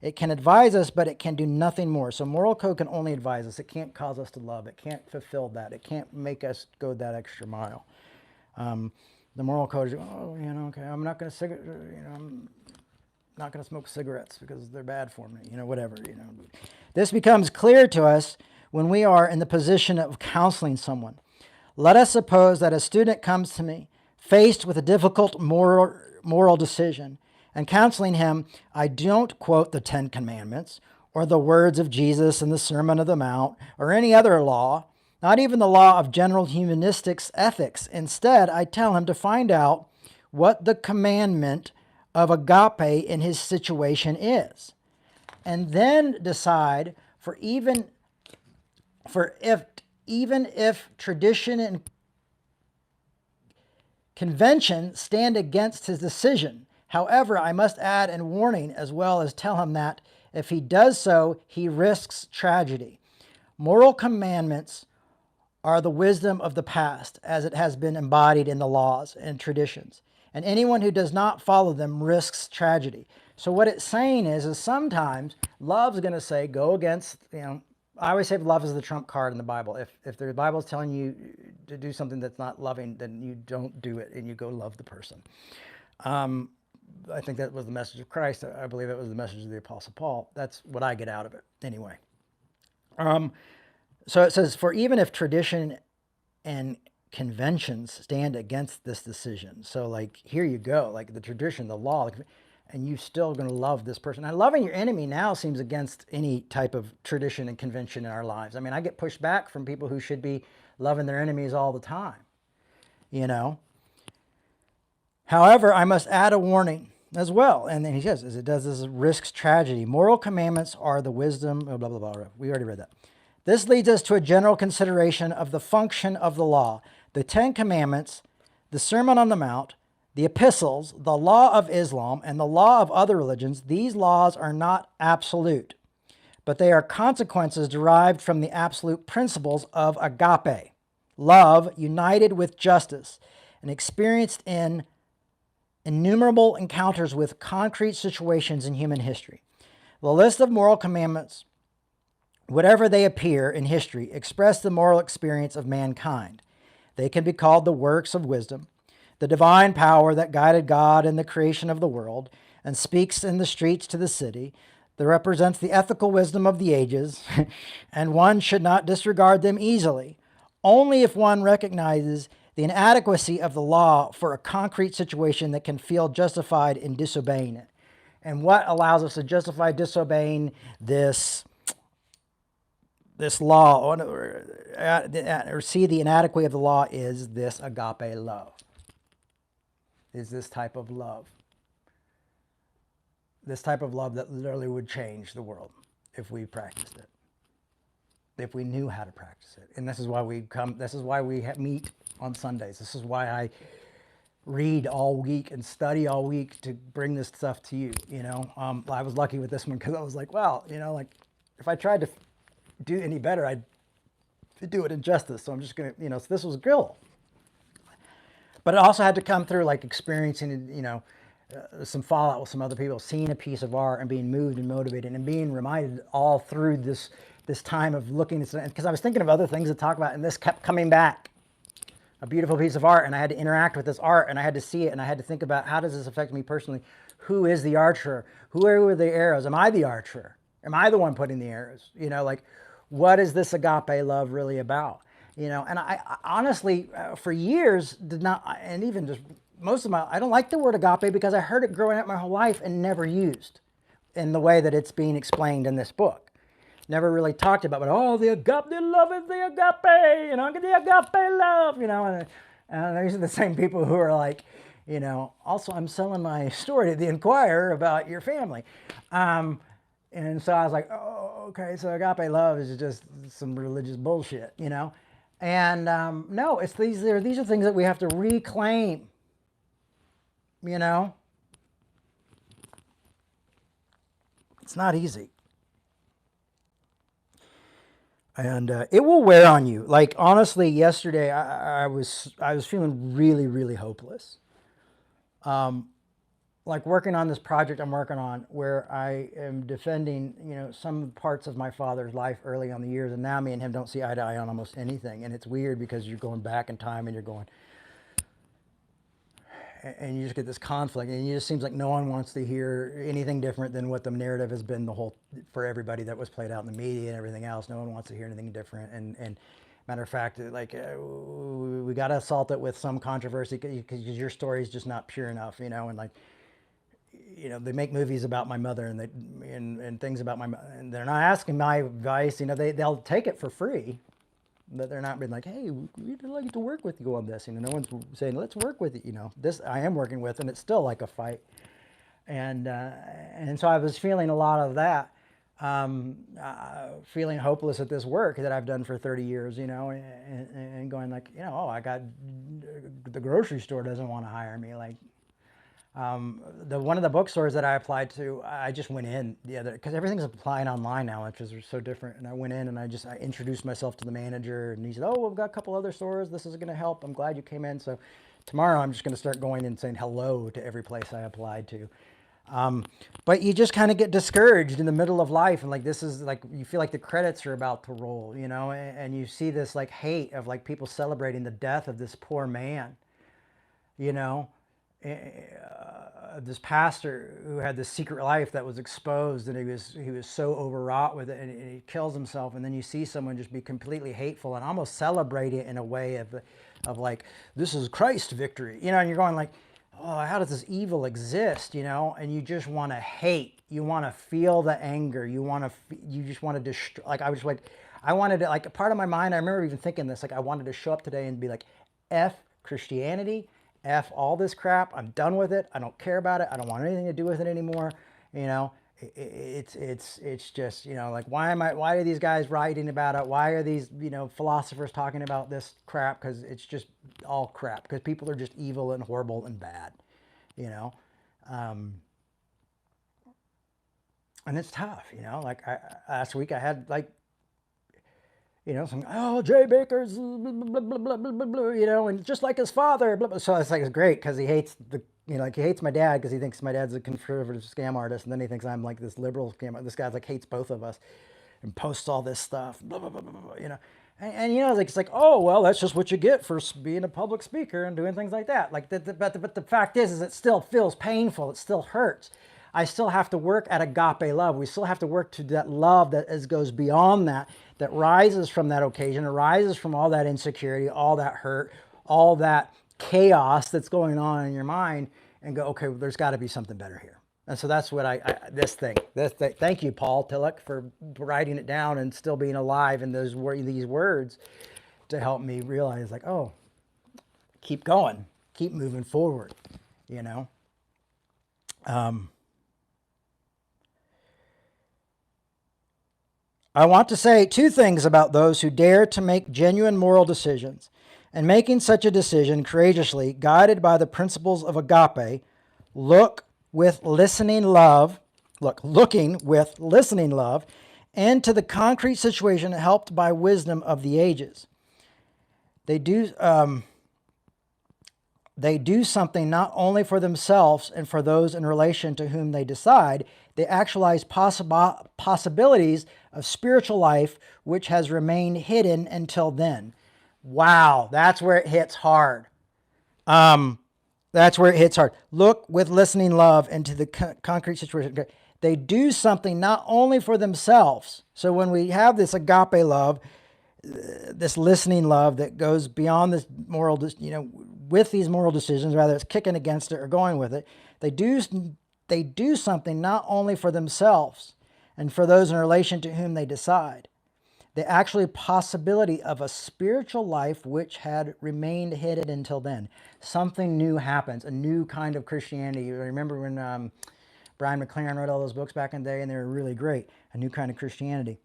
advise us, but it can do nothing more. So moral code can only advise us. It can't cause us to love. It can't fulfill that. It can't make us go that extra mile. The moral code is, okay, I'm not going to I'm not going to smoke cigarettes because they're bad for me, whatever. This becomes clear to us when we are in the position of counseling someone. Let us suppose that a student comes to me faced with a difficult moral decision, and counseling him, I don't quote the 10 Commandments or the words of Jesus in the Sermon on the Mount or any other law, not even the law of general humanistics ethics. Instead, I tell him to find out what the commandment of agape in his situation is, and then decide even if tradition and convention stand against his decision. However, I must add a warning as well as tell him that if he does so, he risks tragedy. Moral commandments are the wisdom of the past as it has been embodied in the laws and traditions. And anyone who does not follow them risks tragedy. So what it's saying is sometimes love's going to say, go against, I always say love is the trump card in the Bible. If the Bible is telling you to do something that's not loving, then you don't do it and you go love the person. I think that was the message of Christ. I believe it was the message of the Apostle Paul. That's what I get out of it anyway. So it says, for even if tradition and conventions stand against this decision. So like, here you go, like the tradition, the law, and you're still going to love this person. And loving your enemy now seems against any type of tradition and convention in our lives. I mean, I get pushed back from people who should be loving their enemies all the time, However, I must add a warning as well. And then he says, as it does, this risks tragedy. Moral commandments are the wisdom, blah, blah, blah, blah. We already read that. This leads us to a general consideration of the function of the law. The 10 Commandments, the Sermon on the Mount, the epistles, the law of Islam, and the law of other religions, these laws are not absolute, but they are consequences derived from the absolute principles of agape. Love united with justice and experienced in innumerable encounters with concrete situations in human history. The list of moral commandments, whatever they appear in history, express the moral experience of mankind. They can be called the works of wisdom, the divine power that guided God in the creation of the world and speaks in the streets to the city, that represents the ethical wisdom of the ages, and one should not disregard them easily, only if one recognizes the inadequacy of the law for a concrete situation that can feel justified in disobeying it. And what allows us to justify disobeying this law or see the inadequacy of the law is this agape love, is this type of love. This type of love that literally would change the world if we practiced it, if we knew how to practice it. And this is why we come, this is why we meet on Sundays. This is why I read all week and study all week to bring this stuff to you. You know, I was lucky with this one because I was like, well, you know, like if I tried to do any better, I'd do it injustice. So I'm just going to, you know, so this was good. But it also had to come through like experiencing, you know, some fallout with some other people, seeing a piece of art and being moved and motivated and being reminded all through this time of looking at it. Because I was thinking of other things to talk about, and this kept coming back. A beautiful piece of art, and I had to interact with this art, and I had to see it, and I had to think about how does this affect me personally? Who is the archer? Who are the arrows? Am I the archer? Am I the one putting the arrows? You know, like, what is this agape love really about? You know, and I honestly, for years, did not, and even just most of my, I don't like the word agape because I heard it growing up my whole life and never used in the way that it's being explained in this book. Never really talked about, but oh, the love is the agape, you know, the agape love, you know, and these are the same people who are like, you know, also I'm selling my story to the Inquirer about your family. And so I was like, oh, okay, so agape love is just some religious bullshit, you know? And no, it's these are things that we have to reclaim, you know? It's not easy. And it will wear on you. Like honestly, yesterday I was feeling really, really hopeless. Like working on this project I'm working on, where I am defending, you know, some parts of my father's life early on the years, and now me and him don't see eye to eye on almost anything. And it's weird because you're going back in time and you're going, and you just get this conflict, and it just seems like no one wants to hear anything different than what the narrative has been the whole, for everybody that was played out in the media and everything else. No one wants to hear anything different. And matter of fact, like we got to assault it with some controversy because your story is just not pure enough, you know. And like, you know, they make movies about my mother and and things about and they're not asking my advice. You know, they'll take it for free. But they're not being like, hey, we'd like to work with you on this. You know, no one's saying, let's work with it. You know, this I am working with, and it's still like a fight. And so I was feeling a lot of that, feeling hopeless at this work that I've done for 30 years, you know, and going like, you know, oh, I got, the grocery store doesn't want to hire me. Like, one of the bookstores that I applied to, I just went in the other, because everything's applying online now, which is so different. And I went in and I introduced myself to the manager, and he said, oh, we've got a couple other stores. This is going to help. I'm glad you came in. So tomorrow I'm just going to start going and saying hello to every place I applied to. But you just kind of get discouraged in the middle of life. And like, this is like, you feel like the credits are about to roll, you know, and you see this like hate of like people celebrating the death of this poor man, you know. This pastor who had this secret life that was exposed, and he was so overwrought with it, and he kills himself. And then you see someone just be completely hateful and almost celebrate it in a way of like, this is Christ's victory, you know. And you're going like, oh, how does this evil exist, you know? And you just want to hate, you want to feel the anger, you just want to destroy. Like, I was like, I wanted to, like, a part of my mind, I remember even thinking this, like, I wanted to show up today and be like, F Christianity, F all this crap, I'm done with it, I don't care about it, I don't want anything to do with it anymore, you know. It's just, you know, like, why are these guys writing about it? Why are these, you know, philosophers talking about this crap? Because it's just all crap, because people are just evil and horrible and bad, you know. And it's tough, you know. Like last week I had like, You know, saying, oh, Jay Baker's, blah, blah, blah, blah, blah, blah, blah, you know, and just like his father. Blah, blah. So it's like, it's great because he hates like he hates my dad because he thinks my dad's a conservative scam artist. And then he thinks I'm like this liberal scam artist. This guy's like hates both of us and posts all this stuff, blah, blah, blah, blah, blah, you know. And you know, it's like, oh, well, that's just what you get for being a public speaker and doing things like that. Like, but the fact is it still feels painful. It still hurts. I still have to work at agape love. We still have to work to that love that goes beyond that, that rises from that occasion, arises from all that insecurity, all that hurt, all that chaos that's going on in your mind, and go, okay, well, there's got to be something better here. And so that's what this thing. Thank you, Paul Tillich, for writing it down and still being alive in these words to help me realize, like, oh, keep going, keep moving forward, you know. I want to say two things about those who dare to make genuine moral decisions, and making such a decision courageously, guided by the principles of agape, looking with listening love, into the concrete situation helped by wisdom of the ages. They do something not only for themselves and for those in relation to whom they decide, they actualize possibilities of spiritual life which has remained hidden until then. Wow, that's where it hits hard. That's where it hits hard. Look with listening love into the concrete situation. They do something not only for themselves. So when we have this agape love, this listening love that goes beyond this moral, with these moral decisions, rather it's kicking against it or going with it, they do something not only for themselves and for those in relation to whom they decide. The actual possibility of a spiritual life which had remained hidden until then. Something new happens, a new kind of Christianity. You remember when Brian McLaren wrote all those books back in the day, and they were really great, a new kind of Christianity.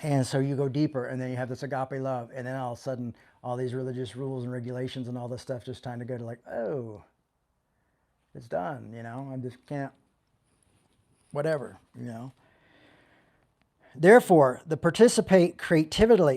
And so you go deeper, and then you have this agape love, and then all of a sudden, all these religious rules and regulations and all this stuff just time to go to like, oh, it's done, I just can't, whatever, Therefore, they participate creatively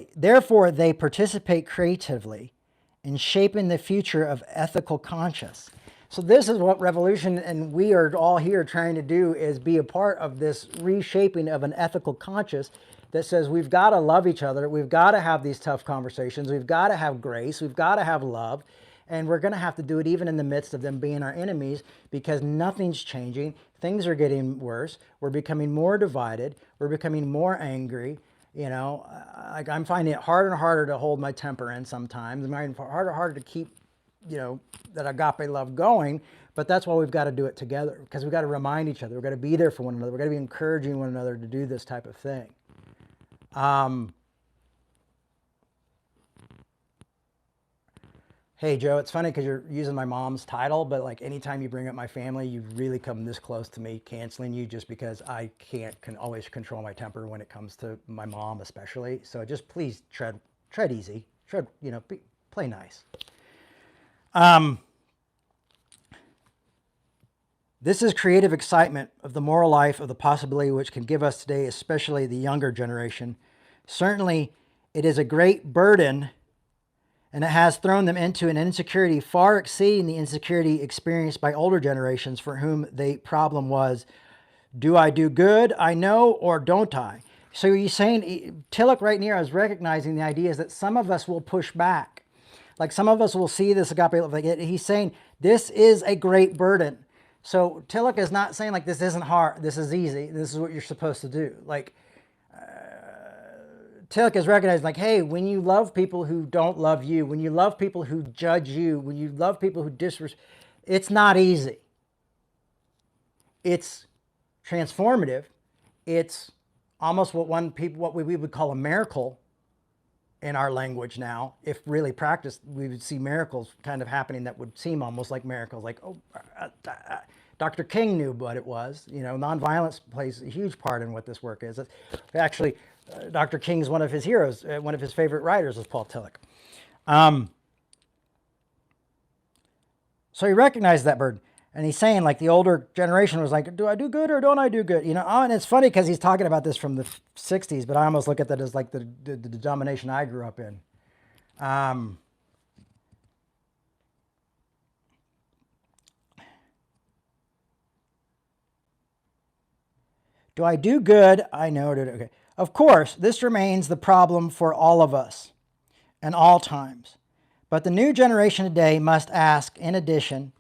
in shaping the future of ethical conscience. So this is what Revolution and we are all here trying to do, is be a part of this reshaping of an ethical conscience that says we've got to love each other, we've got to have these tough conversations, we've got to have grace, we've got to have love, and we're going to have to do it even in the midst of them being our enemies, because nothing's changing. Things are getting worse. We're becoming more divided. We're becoming more angry. Like I'm finding it harder and harder to hold my temper in sometimes. I'm finding it harder and harder to keep, that agape love going. But that's why we've got to do it together, because we've got to remind each other. We've got to be there for one another. We've got to be encouraging one another to do this type of thing. Hey, Joe, it's funny because you're using my mom's title, but like anytime you bring up my family, you really come this close to me canceling you, just because I can always control my temper when it comes to my mom especially. So just please tread easy, play nice. This is creative excitement of the moral life, of the possibility which can give us today, especially the younger generation. Certainly, it is a great burden, and it has thrown them into an insecurity far exceeding the insecurity experienced by older generations, for whom the problem was, do I do good, I know, or don't I? So he's saying, Tillich right near is recognizing the idea is that some of us will push back. Like some of us will see this agape love. Like he's saying, this is a great burden. So Tillich is not saying like, this isn't hard, this is easy, this is what you're supposed to do. Like, Tillich is recognizing like, hey, when you love people who don't love you, when you love people who judge you, when you love people who disrespect, it's not easy. It's transformative. It's almost what we would call a miracle in our language now. If really practiced, we would see miracles kind of happening that would seem almost like miracles. Like, Dr. King knew what it was. Nonviolence plays a huge part in what this work is. Actually, Dr. King's one of his heroes, one of his favorite writers is Paul Tillich. So he recognized that burden. And he's saying, like, the older generation was like, do I do good or don't I do good? You know, and it's funny because he's talking about this from the 60s, but I almost look at that as like the denomination I grew up in. Do I do good? I know. Okay. Of course, this remains the problem for all of us and all times. But the new generation today must ask, in addition,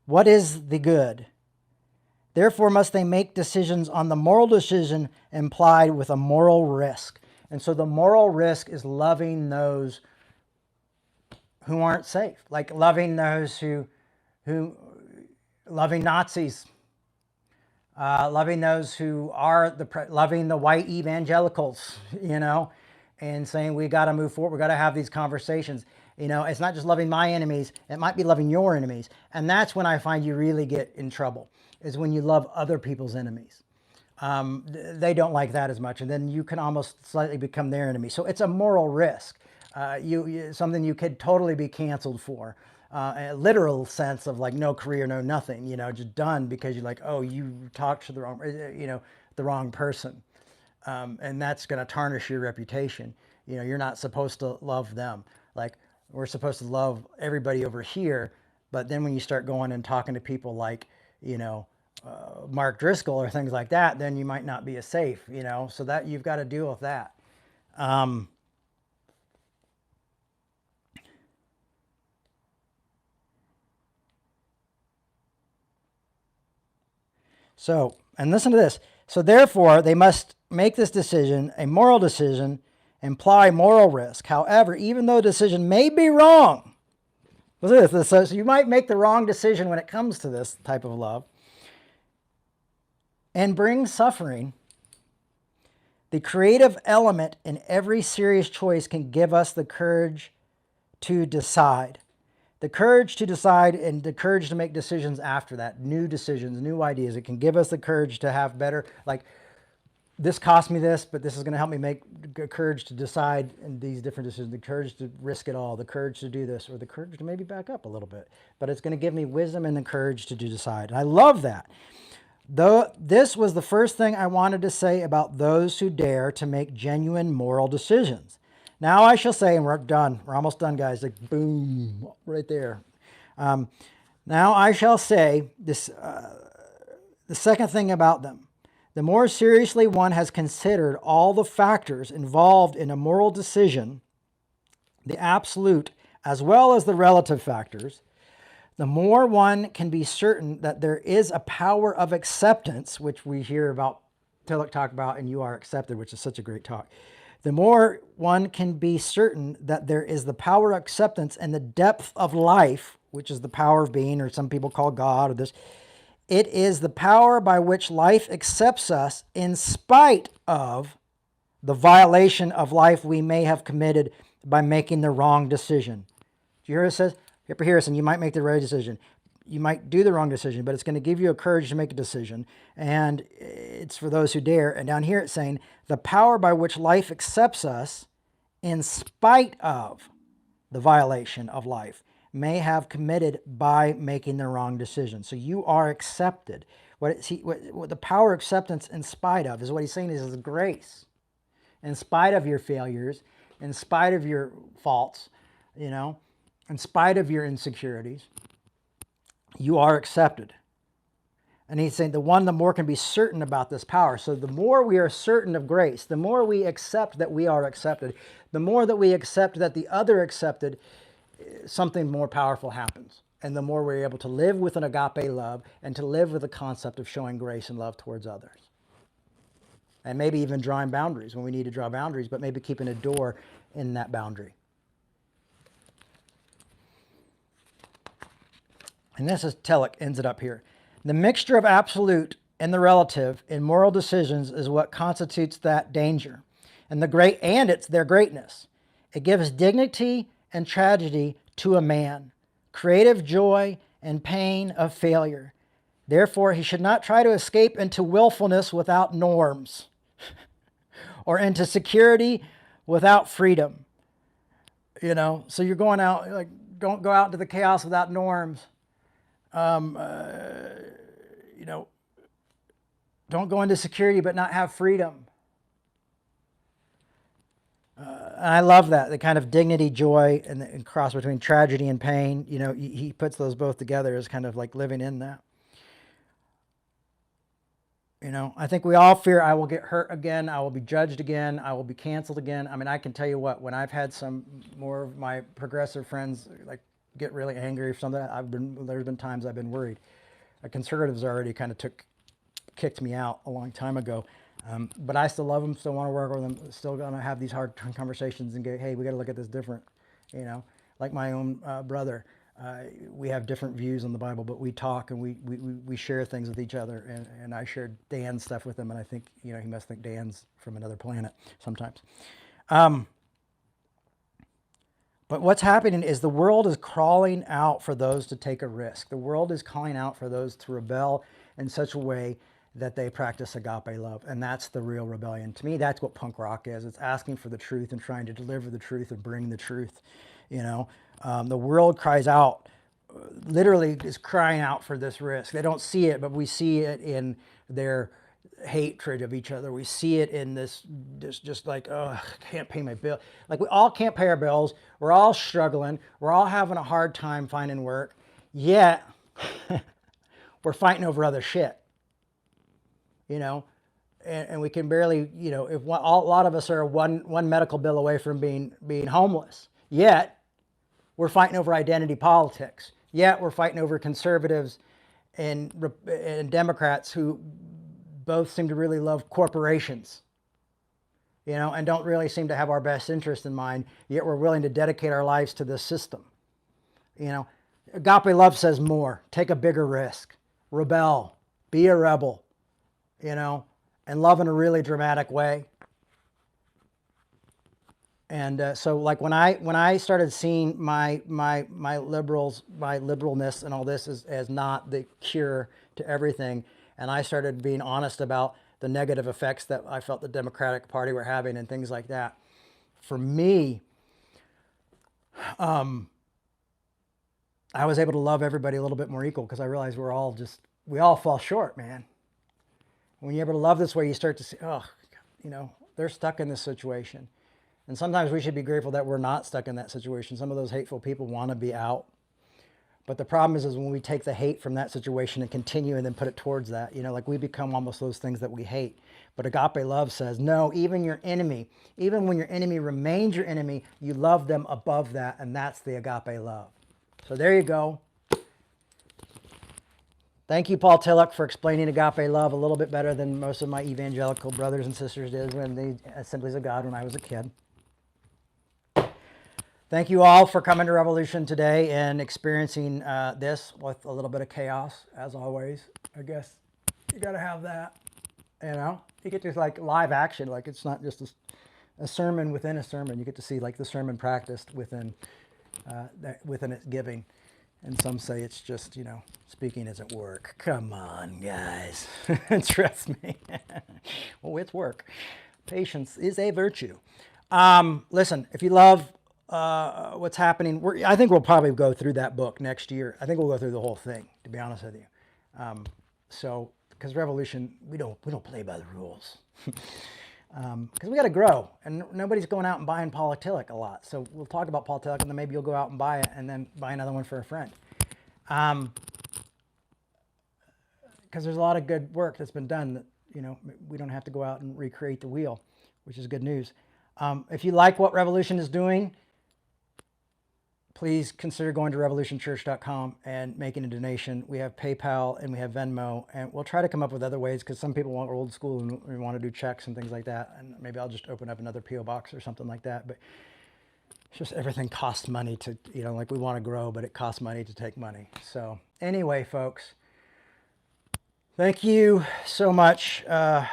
what is the good? Therefore, must they make decisions on the moral decision implied with a moral risk. And so the moral risk is loving those who aren't safe, like loving those who loving Nazis, loving those who are loving the white evangelicals, you know, and saying we got to move forward. We got to have these conversations. You know, it's not just loving my enemies. It might be loving your enemies. And that's when I find you really get in trouble, is when you love other people's enemies. They don't like that as much. And then you can almost slightly become their enemy. So it's a moral risk. Something you could totally be canceled for. A literal sense of like no career, no nothing, you know, just done because you're like, oh, you talked to the wrong, you know, the wrong person. And that's going to tarnish your reputation. You know, you're not supposed to love them. Like, we're supposed to love everybody over here. But then when you start going and talking to people like, you know, Mark Driscoll or things like that, then you might not be as safe, you know, so that you've got to deal with that. So, and listen to this. So therefore, they must make this decision, a moral decision, imply moral risk. However, even though the decision may be wrong, listen to this. So you might make the wrong decision when it comes to this type of love and bring suffering. The creative element in every serious choice can give us the courage to decide. The courage to decide and the courage to make decisions after that, new decisions, new ideas. It can give us the courage to have better, like, this cost me this, but this is going to help me make courage to decide in these different decisions, the courage to risk it all, the courage to do this, or the courage to maybe back up a little bit. But it's going to give me wisdom and the courage to decide. And I love that. Though this was the first thing I wanted to say about those who dare to make genuine moral decisions. Now I shall say, and we're done. We're almost done, guys. Like, boom, right there. Now I shall say this, the second thing about them. The more seriously one has considered all the factors involved in a moral decision, the absolute as well as the relative factors, the more one can be certain that there is a power of acceptance, which we hear about Tillich talk about, and you are accepted, which is such a great talk. The more one can be certain that there is the power of acceptance and the depth of life, which is the power of being, or some people call God, or this. It is the power by which life accepts us in spite of the violation of life we may have committed by making the wrong decision. Do you hear what it says? Here, you might make the right decision. You might do the wrong decision, but it's going to give you a courage to make a decision. And it's for those who dare. And down here it's saying the power by which life accepts us in spite of the violation of life may have committed by making the wrong decision. So you are accepted. What the power of acceptance in spite of is what he's saying is grace. In spite of your failures, in spite of your faults, you know, in spite of your insecurities, you are accepted. And he's saying the more can be certain about this power. So the more we are certain of grace, the more we accept that we are accepted, the more that we accept that the other accepted, something more powerful happens. And the more we're able to live with an agape love and to live with the concept of showing grace and love towards others. And maybe even drawing boundaries when we need to draw boundaries, but maybe keeping a door in that boundary. And this is Tillich ends it up here. The mixture of absolute and the relative in moral decisions is what constitutes that danger. And it's their greatness. It gives dignity and tragedy to a man, creative joy and pain of failure. Therefore, he should not try to escape into willfulness without norms or into security without freedom. You know, so you're going out, like, don't go out into the chaos without norms. you know, don't go into security but not have freedom. And I love that, the kind of dignity, joy, and the cross between tragedy and pain. You know, he puts those both together as kind of like living in that. You know, I think we all fear I will get hurt again, I will be judged again, I will be canceled again. I mean, I can tell you what, when I've had some more of my progressive friends like get really angry or something, there's been times I've been worried. Conservatives already kind of kicked me out a long time ago. But I still love them, still want to work with them, still going to have these hard conversations and go, hey, we got to look at this different, you know, like my own brother. We have different views on the Bible, but we talk and we share things with each other. And I shared Dan's stuff with him, and I think, you know, he must think Dan's from another planet sometimes. But what's happening is the world is crawling out for those to take a risk. The world is calling out for those to rebel in such a way that they practice agape love. And that's the real rebellion. To me, that's what punk rock is. It's asking for the truth and trying to deliver the truth and bring the truth. You know, the world cries out, literally is crying out for this risk. They don't see it, but we see it in their hatred of each other. We see it in this just like, oh, I can't pay my bill. Like, we all can't pay our bills. We're all struggling. We're all having a hard time finding work. Yet we're fighting over other shit. You know, and we can barely, you know, a lot of us are one medical bill away from being homeless. Yet we're fighting over identity politics. Yet we're fighting over conservatives and Democrats who both seem to really love corporations, you know, and don't really seem to have our best interest in mind. Yet we're willing to dedicate our lives to this system. You know, Agape Love says more. Take a bigger risk. Rebel. Be a rebel. You know, and love in a really dramatic way. And so, like, when I started seeing my liberalness and all this as not the cure to everything, and I started being honest about the negative effects that I felt the Democratic Party were having and things like that, for me, I was able to love everybody a little bit more equal, because I realized we all fall short, man. When you're able to love this way, you start to see, oh, you know, they're stuck in this situation. And sometimes we should be grateful that we're not stuck in that situation. Some of those hateful people want to be out. But the problem is when we take the hate from that situation and continue and then put it towards that, you know, like we become almost those things that we hate. But Agape Love says, no, even your enemy, even when your enemy remains your enemy, you love them above that. And that's the Agape Love. So there you go. Thank you, Paul Tillich, for explaining Agape Love a little bit better than most of my evangelical brothers and sisters did when the Assemblies of God when I was a kid. Thank you all for coming to Revolution today and experiencing this with a little bit of chaos, as always. I guess you got to have that, you know? You get to like live action, like it's not just a sermon within a sermon. You get to see like the sermon practiced within its giving. And some say it's just, you know, speaking isn't work. Come on, guys. Trust me. Well, it's work. Patience is a virtue. Listen, if you love what's happening, I think we'll probably go through that book next year. I think we'll go through the whole thing, to be honest with you. So, because Revolution, we don't play by the rules. Because we got to grow, and nobody's going out and buying Paul Tillich a lot. So we'll talk about Paul Tillich, and then maybe you'll go out and buy it, and then buy another one for a friend. Because there's a lot of good work that's been done that, you know, we don't have to go out and recreate the wheel, which is good news. If you like what Revolution is doing, please consider going to revolutionchurch.com and making a donation. We have PayPal and we have Venmo, and we'll try to come up with other ways, because some people want old school and we want to do checks and things like that. And maybe I'll just open up another P.O. box or something like that. But it's just everything costs money to, you know, like we want to grow, but it costs money to take money. So anyway, folks, thank you so much. I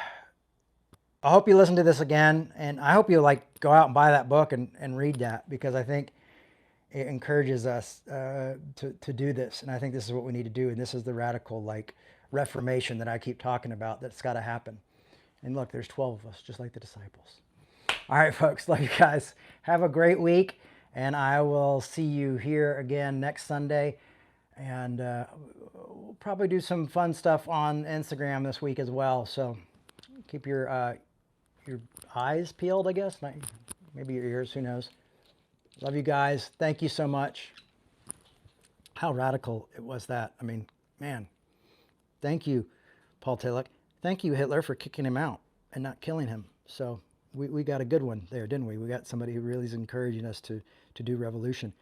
hope you listen to this again, and I hope you like go out and buy that book and read that, because I think it encourages us to do this. And I think this is what we need to do. And this is the radical, like, reformation that I keep talking about, that's got to happen. And look, there's 12 of us, just like the disciples. All right, folks, love you guys. Have a great week. And I will see you here again next Sunday. And we'll probably do some fun stuff on Instagram this week as well. So keep your eyes peeled, I guess. Maybe your ears, who knows. Love you guys. Thank you so much. How radical it was that. I mean, man, thank you, Paul Tillich. Thank you, Hitler, for kicking him out and not killing him. So we got a good one there, didn't we? We got somebody who really is encouraging us to do revolution,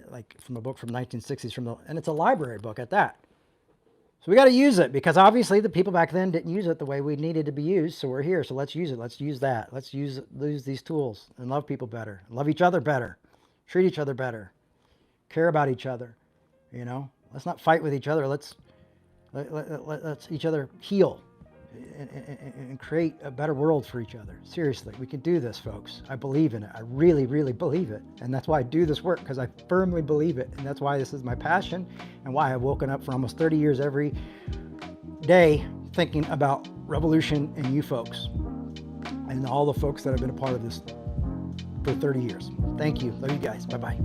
like from a book from 1960s, and it's a library book at that. So we got to use it, because obviously the people back then didn't use it the way we needed to be used. So we're here. So let's use it. Let's use that. Let's use these tools and love people better, love each other better, treat each other better, care about each other. You know, let's not fight with each other. Let's each other heal and create a better world for each other. Seriously, we can do this, folks. I believe in it. I really, really believe it. And that's why I do this work, because I firmly believe it. And that's why this is my passion, and why I've woken up for almost 30 years every day thinking about revolution and you folks and all the folks that have been a part of this for 30 years. Thank you. Love you guys. Bye-bye.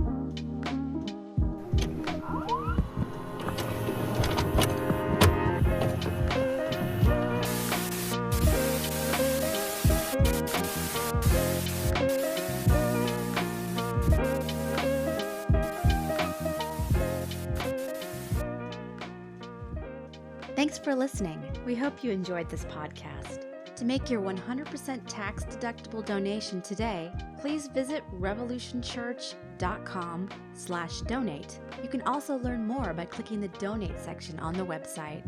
Thanks for listening. We hope you enjoyed this podcast. To make your 100% tax-deductible donation today, please visit revolutionchurch.com/donate. You can also learn more by clicking the donate section on the website.